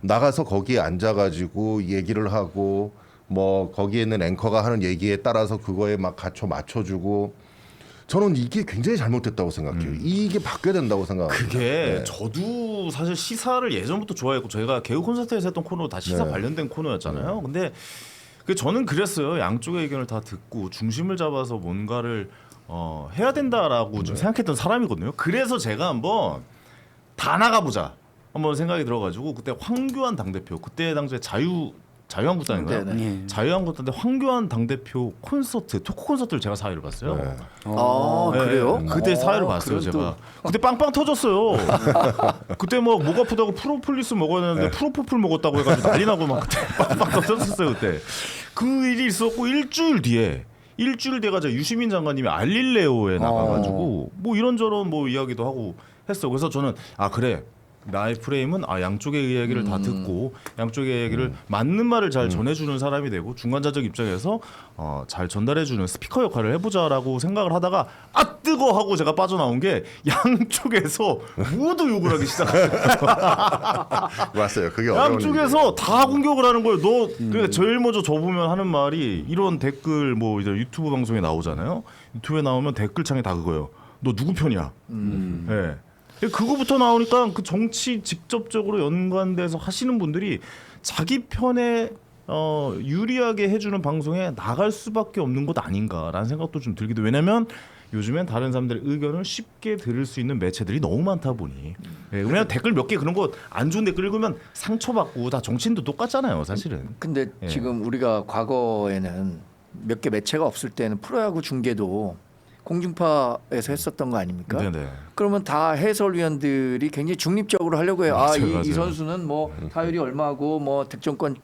나가서 거기에 앉아가지고 얘기를 하고 뭐 거기에 있는 앵커가 하는 얘기에 따라서 그거에 막 맞춰주고 저는 이게 굉장히 잘못됐다고 생각해요. 이게 바뀌어야 된다고 생각합니다. 그게 저도 사실 시사를 예전부터 좋아했고 저희가 개그 콘서트에서 했던 코너 다 시사 관련된 코너였잖아요. 근데 저는 그랬어요. 양쪽의 의견을 다 듣고 중심을 잡아서 뭔가를 해야 된다라고 좀 생각했던 사람이거든요. 그래서 제가 한번 다 나가보자 한번 생각이 들어가지고 그때 황교안 당대표 그때 당시에 자유한국당인가요? 네네. 자유한국당인데 황교안 당대표 콘서트 토크 콘서트를 제가 사회를 봤어요. 네. 그래요? 그때 사회를 봤어요 그건 제가. 그때 빵빵 터졌어요. 그때 뭐 목 아프다고 프로폴리스 먹어야 되는데 프로포폴 먹었다고 해가지고 난리 나고 막 그때 빵빵 터졌었어요 그때. 그 일이 있었고 일주일 뒤에 가지고 유시민 장관님이 알릴레오에 나가가지고 뭐 이런저런 뭐 이야기도 하고 했어. 그래서 저는 그래 나의 프레임은 양쪽의 이야기를 다 듣고 양쪽의 얘기를 맞는 말을 잘 전해주는 사람이 되고 중간자적 입장에서 잘 전달해주는 스피커 역할을 해보자라고 생각을 하다가 뜨거 하고 제가 빠져나온 게 양쪽에서 모두 욕을 하기 시작했어요. 맞아요. 그게 어려운 양쪽에서 다 공격을 하는 거예요. 너 그러니까 제일 먼저 저 보면 하는 말이 이런 댓글 뭐 이제 유튜브 방송에 나오잖아요. 유튜브에 나오면 댓글창에 다 그거예요. 너 누구 편이야? 예. 그거부터 나오니까 그 정치 직접적으로 연관돼서 하시는 분들이 자기 편에 유리하게 해주는 방송에 나갈 수밖에 없는 것 아닌가라는 생각도 좀 들기도. 왜냐면 요즘엔 다른 사람들의 의견을 쉽게 들을 수 있는 매체들이 너무 많다 보니. 예, 왜냐면 댓글 몇 개 그런 거 안 좋은 댓글 읽으면 상처받고 다 정치인도 똑같잖아요, 사실은. 근데 예. 지금 우리가 과거에는 몇 개 매체가 없을 때는 프로야구 중계도 공중파에서 했었던 거 아닙니까? 네네. 그러면 다 해설위원들이 굉장히 중립적으로 하려고 해요. 맞아요, 이 맞아요. 선수는 뭐 타율이 얼마고 뭐 득점권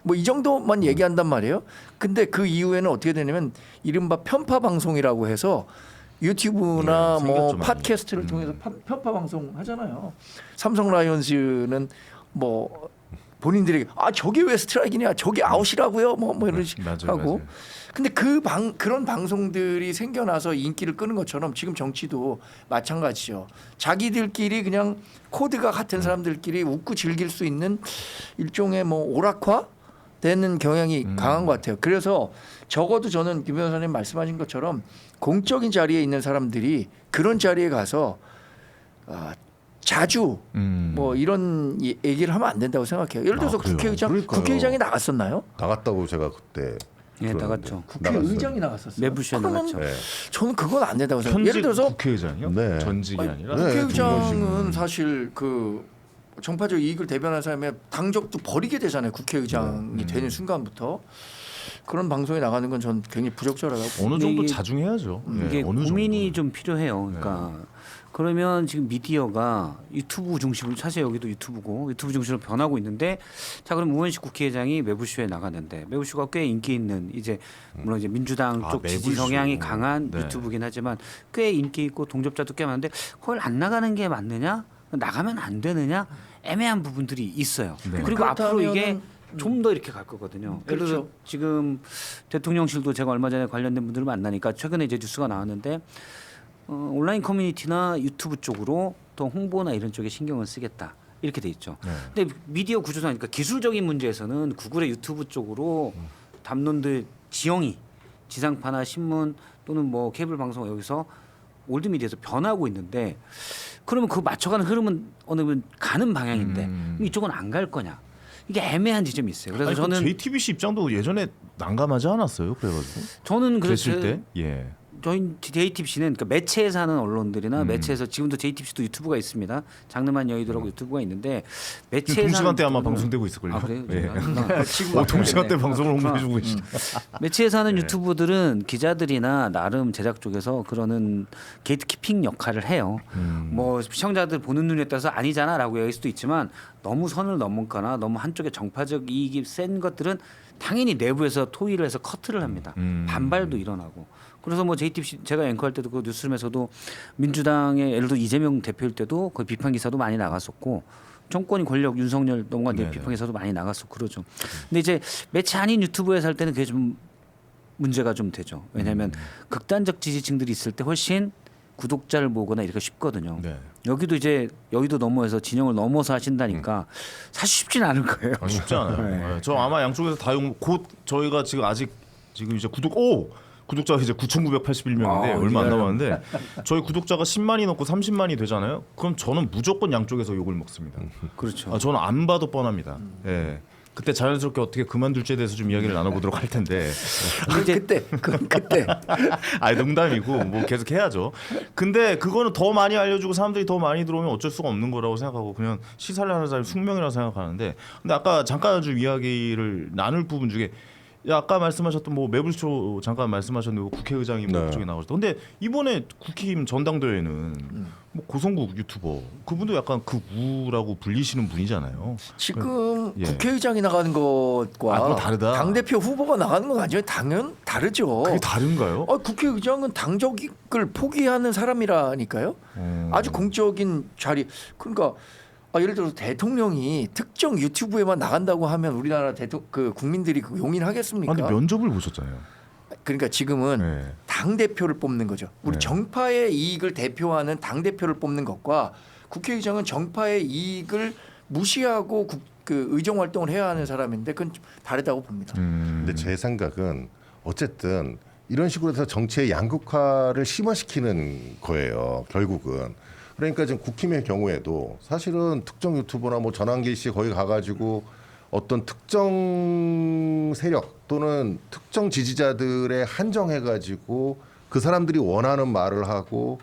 뭐 이 정도만 얘기한단 말이에요. 근데 그 이후에는 어떻게 되냐면 이른바 편파 방송이라고 해서 유튜브나 네, 뭐 생겼죠, 많이. 팟캐스트를 통해서 편파 방송 하잖아요. 삼성 라이온즈는 뭐 본인들이 저게 왜 스트라이크냐, 저게 아웃이라고요, 뭐 이런 식 맞아요, 하고. 맞아요. 근데 그런 방송들이 생겨나서 인기를 끄는 것처럼 지금 정치도 마찬가지죠. 자기들끼리 그냥 코드가 같은 사람들끼리 웃고 즐길 수 있는 일종의 뭐 오락화 되는 경향이 강한 것 같아요. 그래서 적어도 저는 김 변호사님 말씀하신 것처럼 공적인 자리에 있는 사람들이 그런 자리에 가서 자주 뭐 이런 얘기를 하면 안 된다고 생각해요. 예를 들어서 그래요? 그러니까요. 국회의장이 나갔었나요? 나갔다고 제가 그때 예, 들었는데. 나갔죠. 국회의장이 나갔었어요. 매부쇼에 그러면 나갔죠. 네. 저는 그건 안 된다고 생각해요. 현직 예를 들어서 국회의장이요? 네. 전직이 아니라. 네. 국회의장은 사실 그 정파적 이익을 대변하는 사람의 당적도 버리게 되잖아요. 국회의장이 되는 순간부터 그런 방송에 나가는 건 전 굉장히 부적절하다고. 어느 정도 이게- 자중해야죠. 예, 이게 어느 고민이 정도는. 좀 필요해요. 그러니까 그러면 지금 미디어가 유튜브 중심으로 사실 여기도 유튜브고 유튜브 중심으로 변하고 있는데 자 그럼 우원식 국회의장이 매부쇼에 나갔는데 매부쇼가 꽤 인기 있는 이제 물론 이제 민주당 쪽 지지 매부쇼. 성향이 강한 네. 유튜브긴 하지만 꽤 인기 있고 동접자도 꽤 많은데 그걸 안 나가는 게 맞느냐? 나가면 안 되느냐? 애매한 부분들이 있어요. 네. 그리고 앞으로 이게 그렇다면은- 좀 더 이렇게 갈 거거든요. 예를 들어 그렇죠. 지금 대통령실도 제가 얼마 전에 관련된 분들을 만나니까 최근에 이제 뉴스가 나왔는데 온라인 커뮤니티나 유튜브 쪽으로 더 홍보나 이런 쪽에 신경을 쓰겠다 이렇게 돼 있죠. 네. 근데 미디어 구조상 그러니까 기술적인 문제에서는 구글의 유튜브 쪽으로 담론들 지형이 지상파나 신문 또는 뭐 케이블 방송 여기서 올드 미디어에서 변하고 있는데 그러면 그 맞춰가는 흐름은 어느 분 가는 방향인데 그럼 이쪽은 안 갈 거냐? 이게 애매한 지점이 있어요. 그래서 아니, 저는 JTBC 입장도 예전에 난감하지 않았어요. 그래가지고 저는 그랬을 그래서 때 예. 저희 JTBC는 그러니까 매체에서 하는 언론들이나 매체에서 지금도 JTBC도 유튜브가 있습니다. 장르만 여의도라고 유튜브가 있는데 매체에서 동시간대 아마 하는 방송되고 있을걸요. 아 그래요? 예. 지금 동시간대 네. 방송을 홍보해주고 계시죠. 매체에서 하는 네. 유튜브들은 기자들이나 나름 제작 쪽에서 그러는 게이트키핑 역할을 해요. 뭐 시청자들 보는 눈에 따라서 아니잖아라고 얘기할 수도 있지만 너무 선을 넘거나 너무 한쪽에 정파적 이익이 센 것들은 당연히 내부에서 토의를 해서 커트를 합니다. 반발도 일어나고. 그래서 뭐 JTBC 제가 앵커할 때도 그 뉴스룸에서도 민주당의 예를 들어 이재명 대표일 때도 그 비판 기사도 많이 나갔었고 정권이 권력 윤석열 동안 이제 네네. 비판 기사도 많이 나갔었고 그러죠. 근데 이제 매체 아닌 유튜브에서 할 때는 그게 좀 문제가 좀 되죠. 왜냐하면 극단적 지지층들이 있을 때 훨씬 구독자를 모으거나 이렇게 쉽거든요. 네. 여기도 이제 여의도 넘어서 진영을 넘어서 하신다니까 사실 쉽지는 않을 거예요. 쉽지 않아요. 네. 예, 저 아마 양쪽에서 다 곧 저희가 지금 아직 지금 이제 구독자가 이제 9,981명인데 얼마 안 남았는데 저희 구독자가 10만이 넘고 30만이 되잖아요. 그럼 저는 무조건 양쪽에서 욕을 먹습니다. 그렇죠. 저는 안 봐도 뻔합니다. 예. 그때 자연스럽게 어떻게 그만둘지에 대해서 좀 이야기를 나눠보도록 할 텐데. 그때 아니 농담이고 뭐 계속 해야죠. 근데 그거는 더 많이 알려주고 사람들이 더 많이 들어오면 어쩔 수가 없는 거라고 생각하고 그냥 시사를 하는 사람이 숙명이라고 생각하는데. 근데 아까 잠깐 좀 이야기를 나눌 부분 중에 아까 말씀하셨던 뭐 매불쇼 잠깐 말씀하셨는데 국회의장이 뭐 네. 그쪽에 나오셨다. 근데 이번에 국힘 전당대회는 뭐 고성국 유튜버 그분도 약간 극우라고 불리시는 분이잖아요. 지금 예. 국회의장이 나가는 것과 그건 다르다. 당대표 후보가 나가는 건 완전히 다르죠. 그게 다른가요? 국회의장은 당적을 포기하는 사람이라니까요. 아주 공적인 자리. 그러니까 예를 들어서 대통령이 특정 유튜브에만 나간다고 하면 우리나라 국민들이 용인하겠습니까? 근데 면접을 보셨잖아요. 그러니까 지금은 네. 당 대표를 뽑는 거죠. 우리 네. 정파의 이익을 대표하는 당 대표를 뽑는 것과 국회의장은 정파의 이익을 무시하고 그 의정 활동을 해야 하는 사람인데 그건 좀 다르다고 봅니다. 근데 제 생각은 어쨌든 이런 식으로 해서 정치의 양극화를 심화시키는 거예요. 결국은. 그러니까 지금 국힘의 경우에도 사실은 특정 유튜버나 뭐 전환길 씨 거기 가가지고 어떤 특정 세력 또는 특정 지지자들에 한정해가지고 그 사람들이 원하는 말을 하고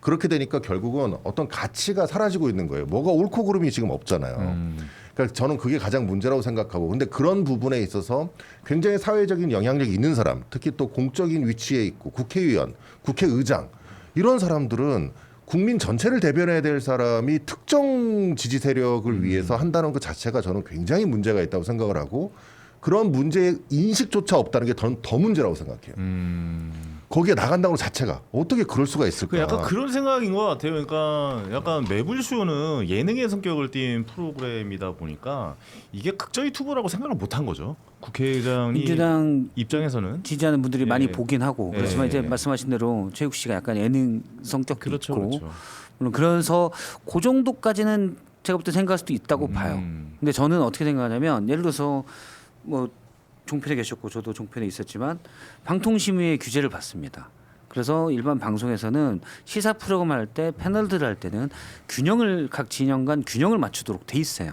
그렇게 되니까 결국은 어떤 가치가 사라지고 있는 거예요. 뭐가 옳고 그름이 지금 없잖아요. 그러니까 저는 그게 가장 문제라고 생각하고, 근데 그런 부분에 있어서 굉장히 사회적인 영향력이 있는 사람, 특히 또 공적인 위치에 있고 국회의원, 국회의장 이런 사람들은 국민 전체를 대변해야 될 사람이 특정 지지 세력을 위해서 한다는 것 자체가 저는 굉장히 문제가 있다고 생각을 하고, 그런 문제의 인식조차 없다는 게 더 문제라고 생각해요. 거기에 나간다는 것 자체가 어떻게 그럴 수가 있을까? 약간 그런 생각인 것 같아요. 그러니까 약간 매불쇼는 예능의 성격을 띈 프로그램이다 보니까 이게 극저 유튜브라고 생각을 못한 거죠. 국회의장이 민주당 입장에서는 지지하는 분들이 예. 많이 보긴 하고 그렇지만 예. 이제 말씀하신 대로 최욱 씨가 약간 예능 성격도 그렇죠, 있고 그렇죠. 물론 그래서 그 정도까지는 제가 볼 때 생각할 수도 있다고 봐요. 근데 저는 어떻게 생각하냐면 예를 들어서 뭐 종편에 계셨고 저도 종편에 있었지만 방통심의의 규제를 받습니다. 그래서 일반 방송에서는 시사 프로그램 할 때 패널들 할 때는 균형을 각 진영 간 균형을 맞추도록 돼 있어요.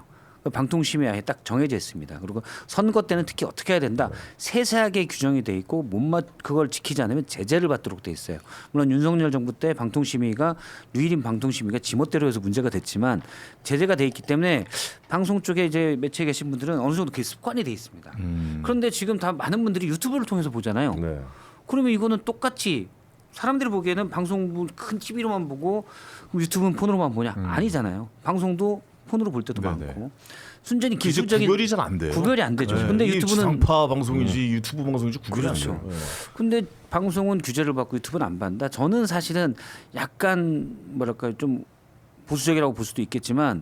방통심의 아예 딱 정해져 있습니다. 그리고 선거 때는 특히 어떻게 해야 된다. 세세하게 규정이 돼 있고 그걸 지키지 않으면 제재를 받도록 돼 있어요. 물론 윤석열 정부 때 방통심의가 유일인 방통심의가 지멋대로 해서 문제가 됐지만 제재가 돼 있기 때문에 방송 쪽에 이제 매체에 계신 분들은 어느 정도 그게 습관이 돼 있습니다. 그런데 지금 다 많은 분들이 유튜브를 통해서 보잖아요. 네. 그러면 이거는 똑같이 사람들이 보기에는 방송부 큰 TV로만 보고 유튜브는 폰으로만 보냐? 아니잖아요. 방송도 폰으로 볼 때도 네네. 많고 순전히 이제 기술적인 구별이 잘 안 돼요. 구별이 안 되죠. 네. 근데 이게 유튜브는 지상파 방송인지 유튜브 방송인지 구별이 그렇죠. 안 돼요. 네. 근데 방송은 규제를 받고 유튜브는 안 받는다. 저는 사실은 약간 뭐랄까요 좀 보수적이라고 볼 수도 있겠지만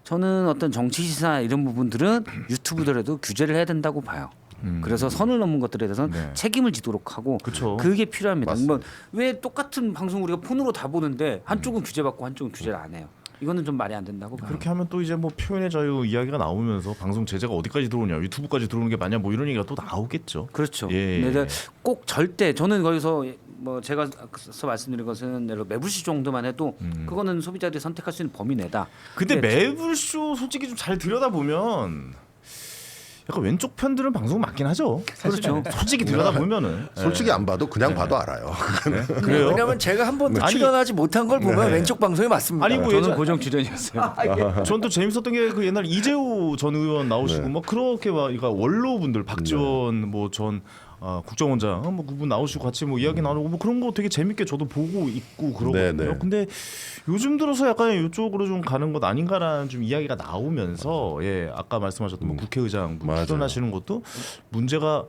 저는 어떤 정치 시사 이런 부분들은 유튜브더라도 규제를 해야 된다고 봐요. 그래서 선을 넘은 것들에 대해서는 네. 책임을 지도록 하고 그쵸. 그게 필요합니다. 맞습니다. 왜 똑같은 방송 우리가 폰으로 다 보는데 한쪽은 규제받고 한쪽은 규제를 안 해요. 이거는 좀 말이 안 된다고 봐요. 그렇게 하면 또 이제 뭐 표현의 자유 이야기가 나오면서 방송 제재가 어디까지 들어오냐, 유튜브까지 들어오는 게 맞냐, 뭐 이런 얘기가 또 나오겠죠. 그렇죠. 예. 근데 꼭 절대 저는 거기서 뭐 제가 앞서 말씀드린 것은 예를 매불쇼 정도만 해도 그거는 소비자들이 선택할 수 있는 범위 내다. 근데 근데 매불쇼 솔직히 좀 잘 들여다 보면 약간 왼쪽 편들은 방송 맞긴 하죠. 사실은. 그렇죠. 솔직히 들여다 보면은 솔직히 안 봐도 그냥 봐도 알아요. 그래요. 왜냐하면 제가 한 번도 아니, 출연하지 못한 걸 보면 네. 왼쪽 방송이 맞습니다. 아니, 뭐 저는 예전- 고정 출연이었어요. 전 또 재밌었던 게 그 옛날 이재호 전 의원 나오시고 네. 막 그렇게 막 그러니까 원로분들 박지원 뭐 전 국정원장 뭐 그분 나오시고 같이 뭐 이야기 나누고 뭐 그런 거 되게 재밌게 저도 보고 있고 그러거든요. 네, 네. 근데 요즘 들어서 약간 이쪽으로 좀 가는 것 아닌가라는 좀 이야기가 나오면서 예 아까 말씀하셨던 뭐 국회의장 분 맞아요. 출연하시는 것도 문제가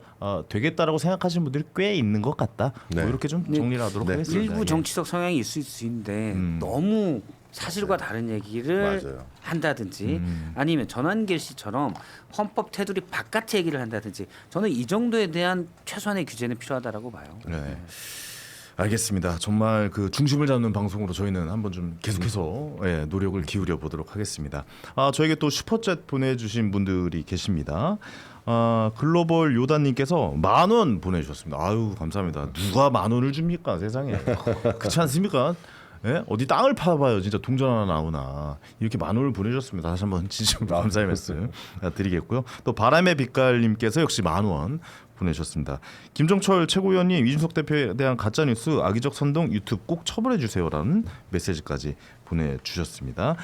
되겠다라고 생각하시는 분들이 꽤 있는 것 같다. 네. 뭐 이렇게 좀 정리를 하도록 네. 하겠습니다. 일부 예. 정치적 성향이 있을 수 있는데 너무 사실과 다른 얘기를 맞아요. 한다든지 아니면 전환길 씨처럼 헌법 테두리 바깥의 얘기를 한다든지 저는 이 정도에 대한 최소한의 규제는 필요하다라고 봐요. 네. 알겠습니다. 정말 그 중심을 잡는 방송으로 저희는 한번 좀 계속해서 예, 노력을 기울여 보도록 하겠습니다. 저에게 또 슈퍼챗 보내주신 분들이 계십니다. 글로벌 요단님께서 10,000원 보내주셨습니다. 아유 감사합니다. 누가 10,000원을 줍니까 세상에. 그렇지 않습니까? 예? 어디 땅을 파봐요 진짜 동전 하나 나오나. 이렇게 10,000원을 보내주셨습니다. 다시 한번 진심으로 감사의 말씀 드리겠고요. 또 바람의 빛깔님께서 역시 10,000원 보내주셨습니다. 김종철 최고위원님 이준석 대표에 대한 가짜뉴스 악의적 선동 유튜브 꼭 처벌해 주세요라는 메시지까지 보내주셨습니다.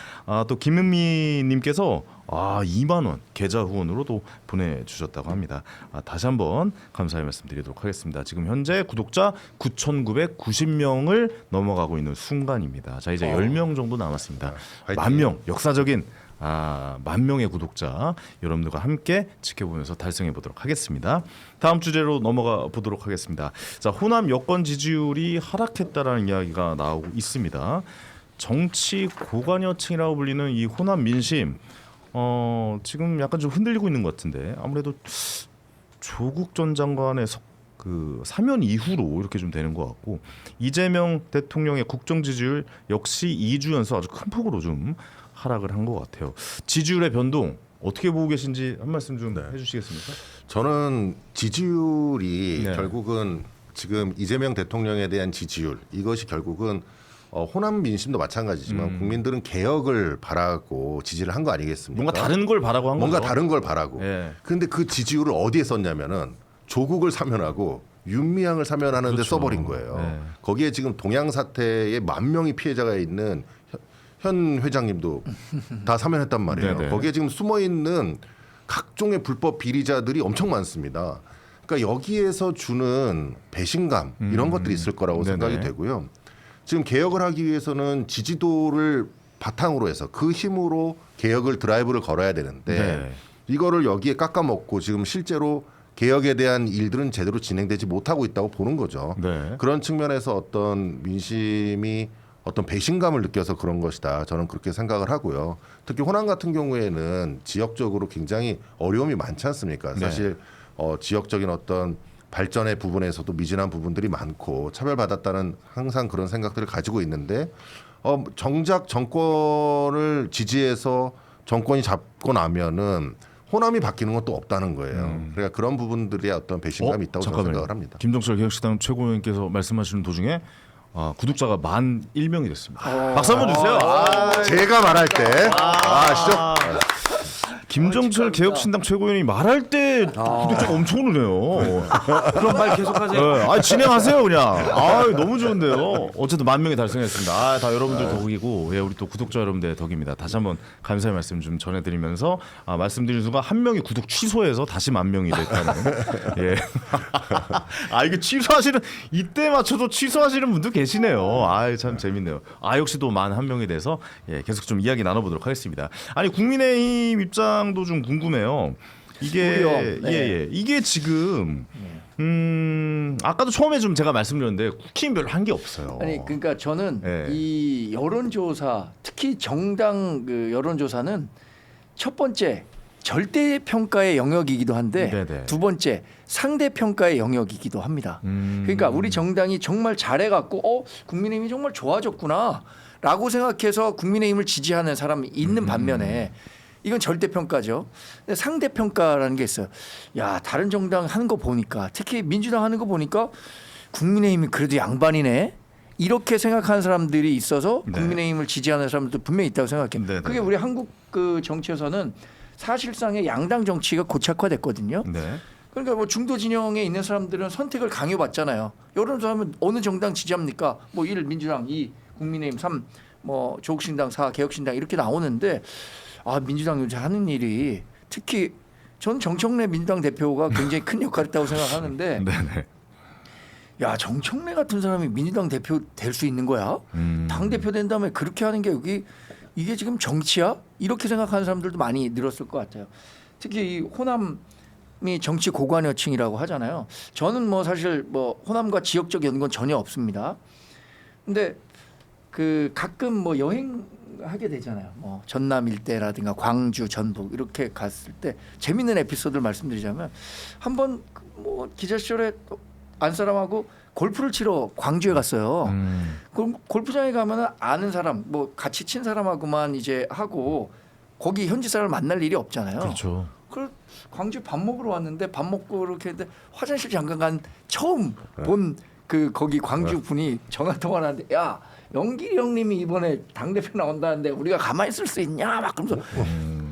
또 김은미님께서 2만 원 계좌 후원으로도 보내주셨다고 합니다. 다시 한번 감사의 말씀드리도록 하겠습니다. 지금 현재 구독자 9,990명을 넘어가고 있는 순간입니다. 자 이제 10명 정도 남았습니다. 화이팅. 10,000명 역사적인 10,000명의 구독자 여러분들과 함께 지켜보면서 달성해 보도록 하겠습니다. 다음 주제로 넘어가 보도록 하겠습니다. 자, 호남 여권 지지율이 하락했다라는 이야기가 나오고 있습니다. 정치 고관여층이라고 불리는 이 호남 민심 지금 약간 좀 흔들리고 있는 것 같은데 아무래도 조국 전 장관의 그 사면 이후로 이렇게 좀 되는 것 같고 이재명 대통령의 국정 지지율 역시 2주 연속 아주 큰 폭으로 좀 하락을 한 것 같아요. 지지율의 변동 어떻게 보고 계신지 한 말씀 좀 해주시겠습니까? 저는 지지율이 네. 결국은 지금 이재명 대통령에 대한 지지율 이것이 결국은 호남 민심도 마찬가지지만 국민들은 개혁을 바라고 지지를 한 거 아니겠습니까? 뭔가 다른 걸 바라고 한 뭔가 거죠. 다른 걸 바라고. 예. 근데 그 지지율을 어디에 썼냐면은 조국을 사면하고 윤미향을 사면하는 데 그렇죠. 써버린 거예요. 네. 거기에 지금 동양 사태에 10,000명이 피해자가 있는 현 회장님도 다 사면했단 말이에요. 네네. 거기에 지금 숨어 있는 각종의 불법 비리자들이 엄청 많습니다. 그러니까 여기에서 주는 배신감 이런 것들이 있을 거라고 네네. 생각이 되고요. 지금 개혁을 하기 위해서는 지지도를 바탕으로 해서 그 힘으로 개혁을 드라이브를 걸어야 되는데 네. 이거를 여기에 깎아먹고 지금 실제로 개혁에 대한 일들은 제대로 진행되지 못하고 있다고 보는 거죠. 네. 그런 측면에서 어떤 민심이 어떤 배신감을 느껴서 그런 것이다. 저는 그렇게 생각을 하고요. 특히 호남 같은 경우에는 지역적으로 굉장히 어려움이 많지 않습니까? 네. 사실 지역적인 어떤 발전의 부분에서도 미진한 부분들이 많고 차별받았다는 항상 그런 생각들을 가지고 있는데 정작 정권을 지지해서 정권이 잡고 나면은 호남이 바뀌는 건 또 없다는 거예요. 그러니까 그런 부분들이 어떤 배신감이 있다고 저는 생각을 합니다. 김정철 개혁신당 최고위원께서 말씀하시는 도중에 구독자가 11,000명이 됐습니다. 박수 한번 주세요. 제가 말할 때 시죠? 김정철 개혁신당 최고위원이 말할 때 구독자가 엄청 오르네요. 그럼 말 계속하세요. 네, 진행하세요 그냥. 너무 좋은데요. 어쨌든 10,000명이 달성했습니다. 다 여러분들 덕이고 우리 또 구독자 여러분들의 덕입니다. 다시 한번 감사의 말씀 좀 전해드리면서 말씀드린 순간 한 명이 구독 취소해서 다시 10,000명이 됐다는. 예. 이게 취소하시는 이때 맞춰도 취소하시는 분도 계시네요. 참 재밌네요. 역시 또 만 한 명이 돼서 계속 좀 이야기 나눠보도록 하겠습니다. 아니 국민의힘 입장도 좀 궁금해요. 이게 이게 지금 아까도 처음에 좀 제가 말씀드렸는데 국힘 별로 한 게 없어요. 아니 그러니까 저는 네. 이 여론조사 특히 정당 그 여론조사는 첫 번째 절대 평가의 영역이기도 한데 네네. 두 번째 상대 평가의 영역이기도 합니다. 그러니까 우리 정당이 정말 잘해갖고 국민의힘이 정말 좋아졌구나라고 생각해서 국민의힘을 지지하는 사람이 있는 반면에 이건 절대 평가죠. 근데 상대 평가라는 게 있어요. 야 다른 정당 하는 거 보니까 특히 민주당 하는 거 보니까 국민의힘이 그래도 양반이네. 이렇게 생각하는 사람들이 있어서 국민의힘을 지지하는 사람들도 분명히 있다고 생각해요. 네네. 그게 우리 한국 그 정치에서는 사실상의 양당 정치가 고착화됐거든요. 네. 그러니까 뭐 중도 진영에 있는 사람들은 선택을 강요받잖아요. 여론조사하면 어느 정당 지지합니까? 뭐 1 민주당, 2 국민의힘, 3 뭐 조국신당, 4 개혁신당 이렇게 나오는데 민주당 요새 하는 일이 특히 전 정청래 민주당 대표가 굉장히 큰 역할을 했다고 생각하는데 네네. 야 정청래 같은 사람이 민주당 대표 될 수 있는 거야? 당 대표 된 다음에 그렇게 하는 게 이게 지금 정치야? 이렇게 생각하는 사람들도 많이 늘었을 것 같아요. 특히 이 호남이 정치 고관여층이라고 하잖아요. 저는 뭐 사실 뭐 호남과 지역적 연관 전혀 없습니다. 근데 그 가끔 뭐 여행하게 되잖아요. 뭐 전남 일대라든가 광주, 전북 이렇게 갔을 때 재밌는 에피소드를 말씀드리자면 한번 뭐 기자 시절에 안 사람하고 골프를 치러 광주에 갔어요. 그럼 골프장에 가면은 아는 사람, 뭐 같이 친 사람하고만 이제 하고 거기 현지 사람을 만날 일이 없잖아요. 그렇죠. 그 광주 밥 먹으러 왔는데 밥 먹고 이렇게 했는데 화장실 잠깐 간 처음 본 그 거기 광주 분이 전화 통화를 하는데 야 영길이 형님이 이번에 당 대표 나온다는데 우리가 가만히 있을 수 있냐 막 그러면서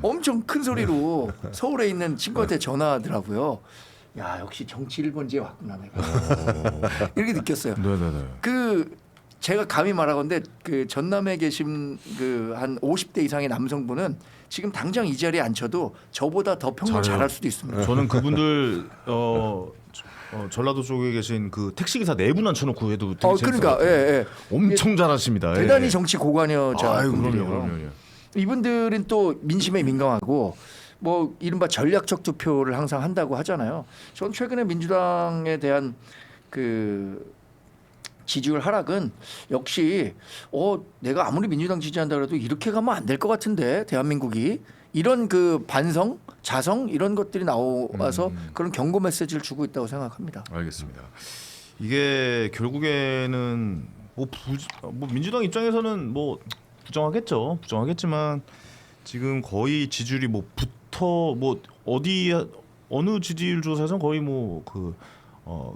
엄청 큰 소리로 서울에 있는 친구한테 전화하더라고요. 야 역시 정치 1번지에 왔구나 내가 이렇게 느꼈어요. 네네네. 그 제가 감히 말하건데 그 전남에 계신 그 한 50대 이상의 남성분은 지금 당장 이 자리에 앉혀도 저보다 더 평균 잘할 수도 있습니다. 저는 그분들 전라도 쪽에 계신 그 택시기사 4분 앉혀놓고 해도 되게 그러니까 엄청 잘하십니다. 대단히 정치 고관여자분들이에요. 그럼요. 이분들은 또 민심에 민감하고 뭐 이른바 전략적 투표를 항상 한다고 하잖아요. 전 최근에 민주당에 대한 그 지지율 하락은 역시 내가 아무리 민주당 지지한다 그래도 이렇게 가면 안 될 것 같은데 대한민국이 이런 그 반성, 자성 이런 것들이 나와서 그런 경고 메시지를 주고 있다고 생각합니다. 알겠습니다. 이게 결국에는 뭐 민주당 입장에서는 뭐 부정하겠지만 지금 거의 지지율이 뭐 붙어 뭐 어느 지지율 조사에서는 거의 뭐 그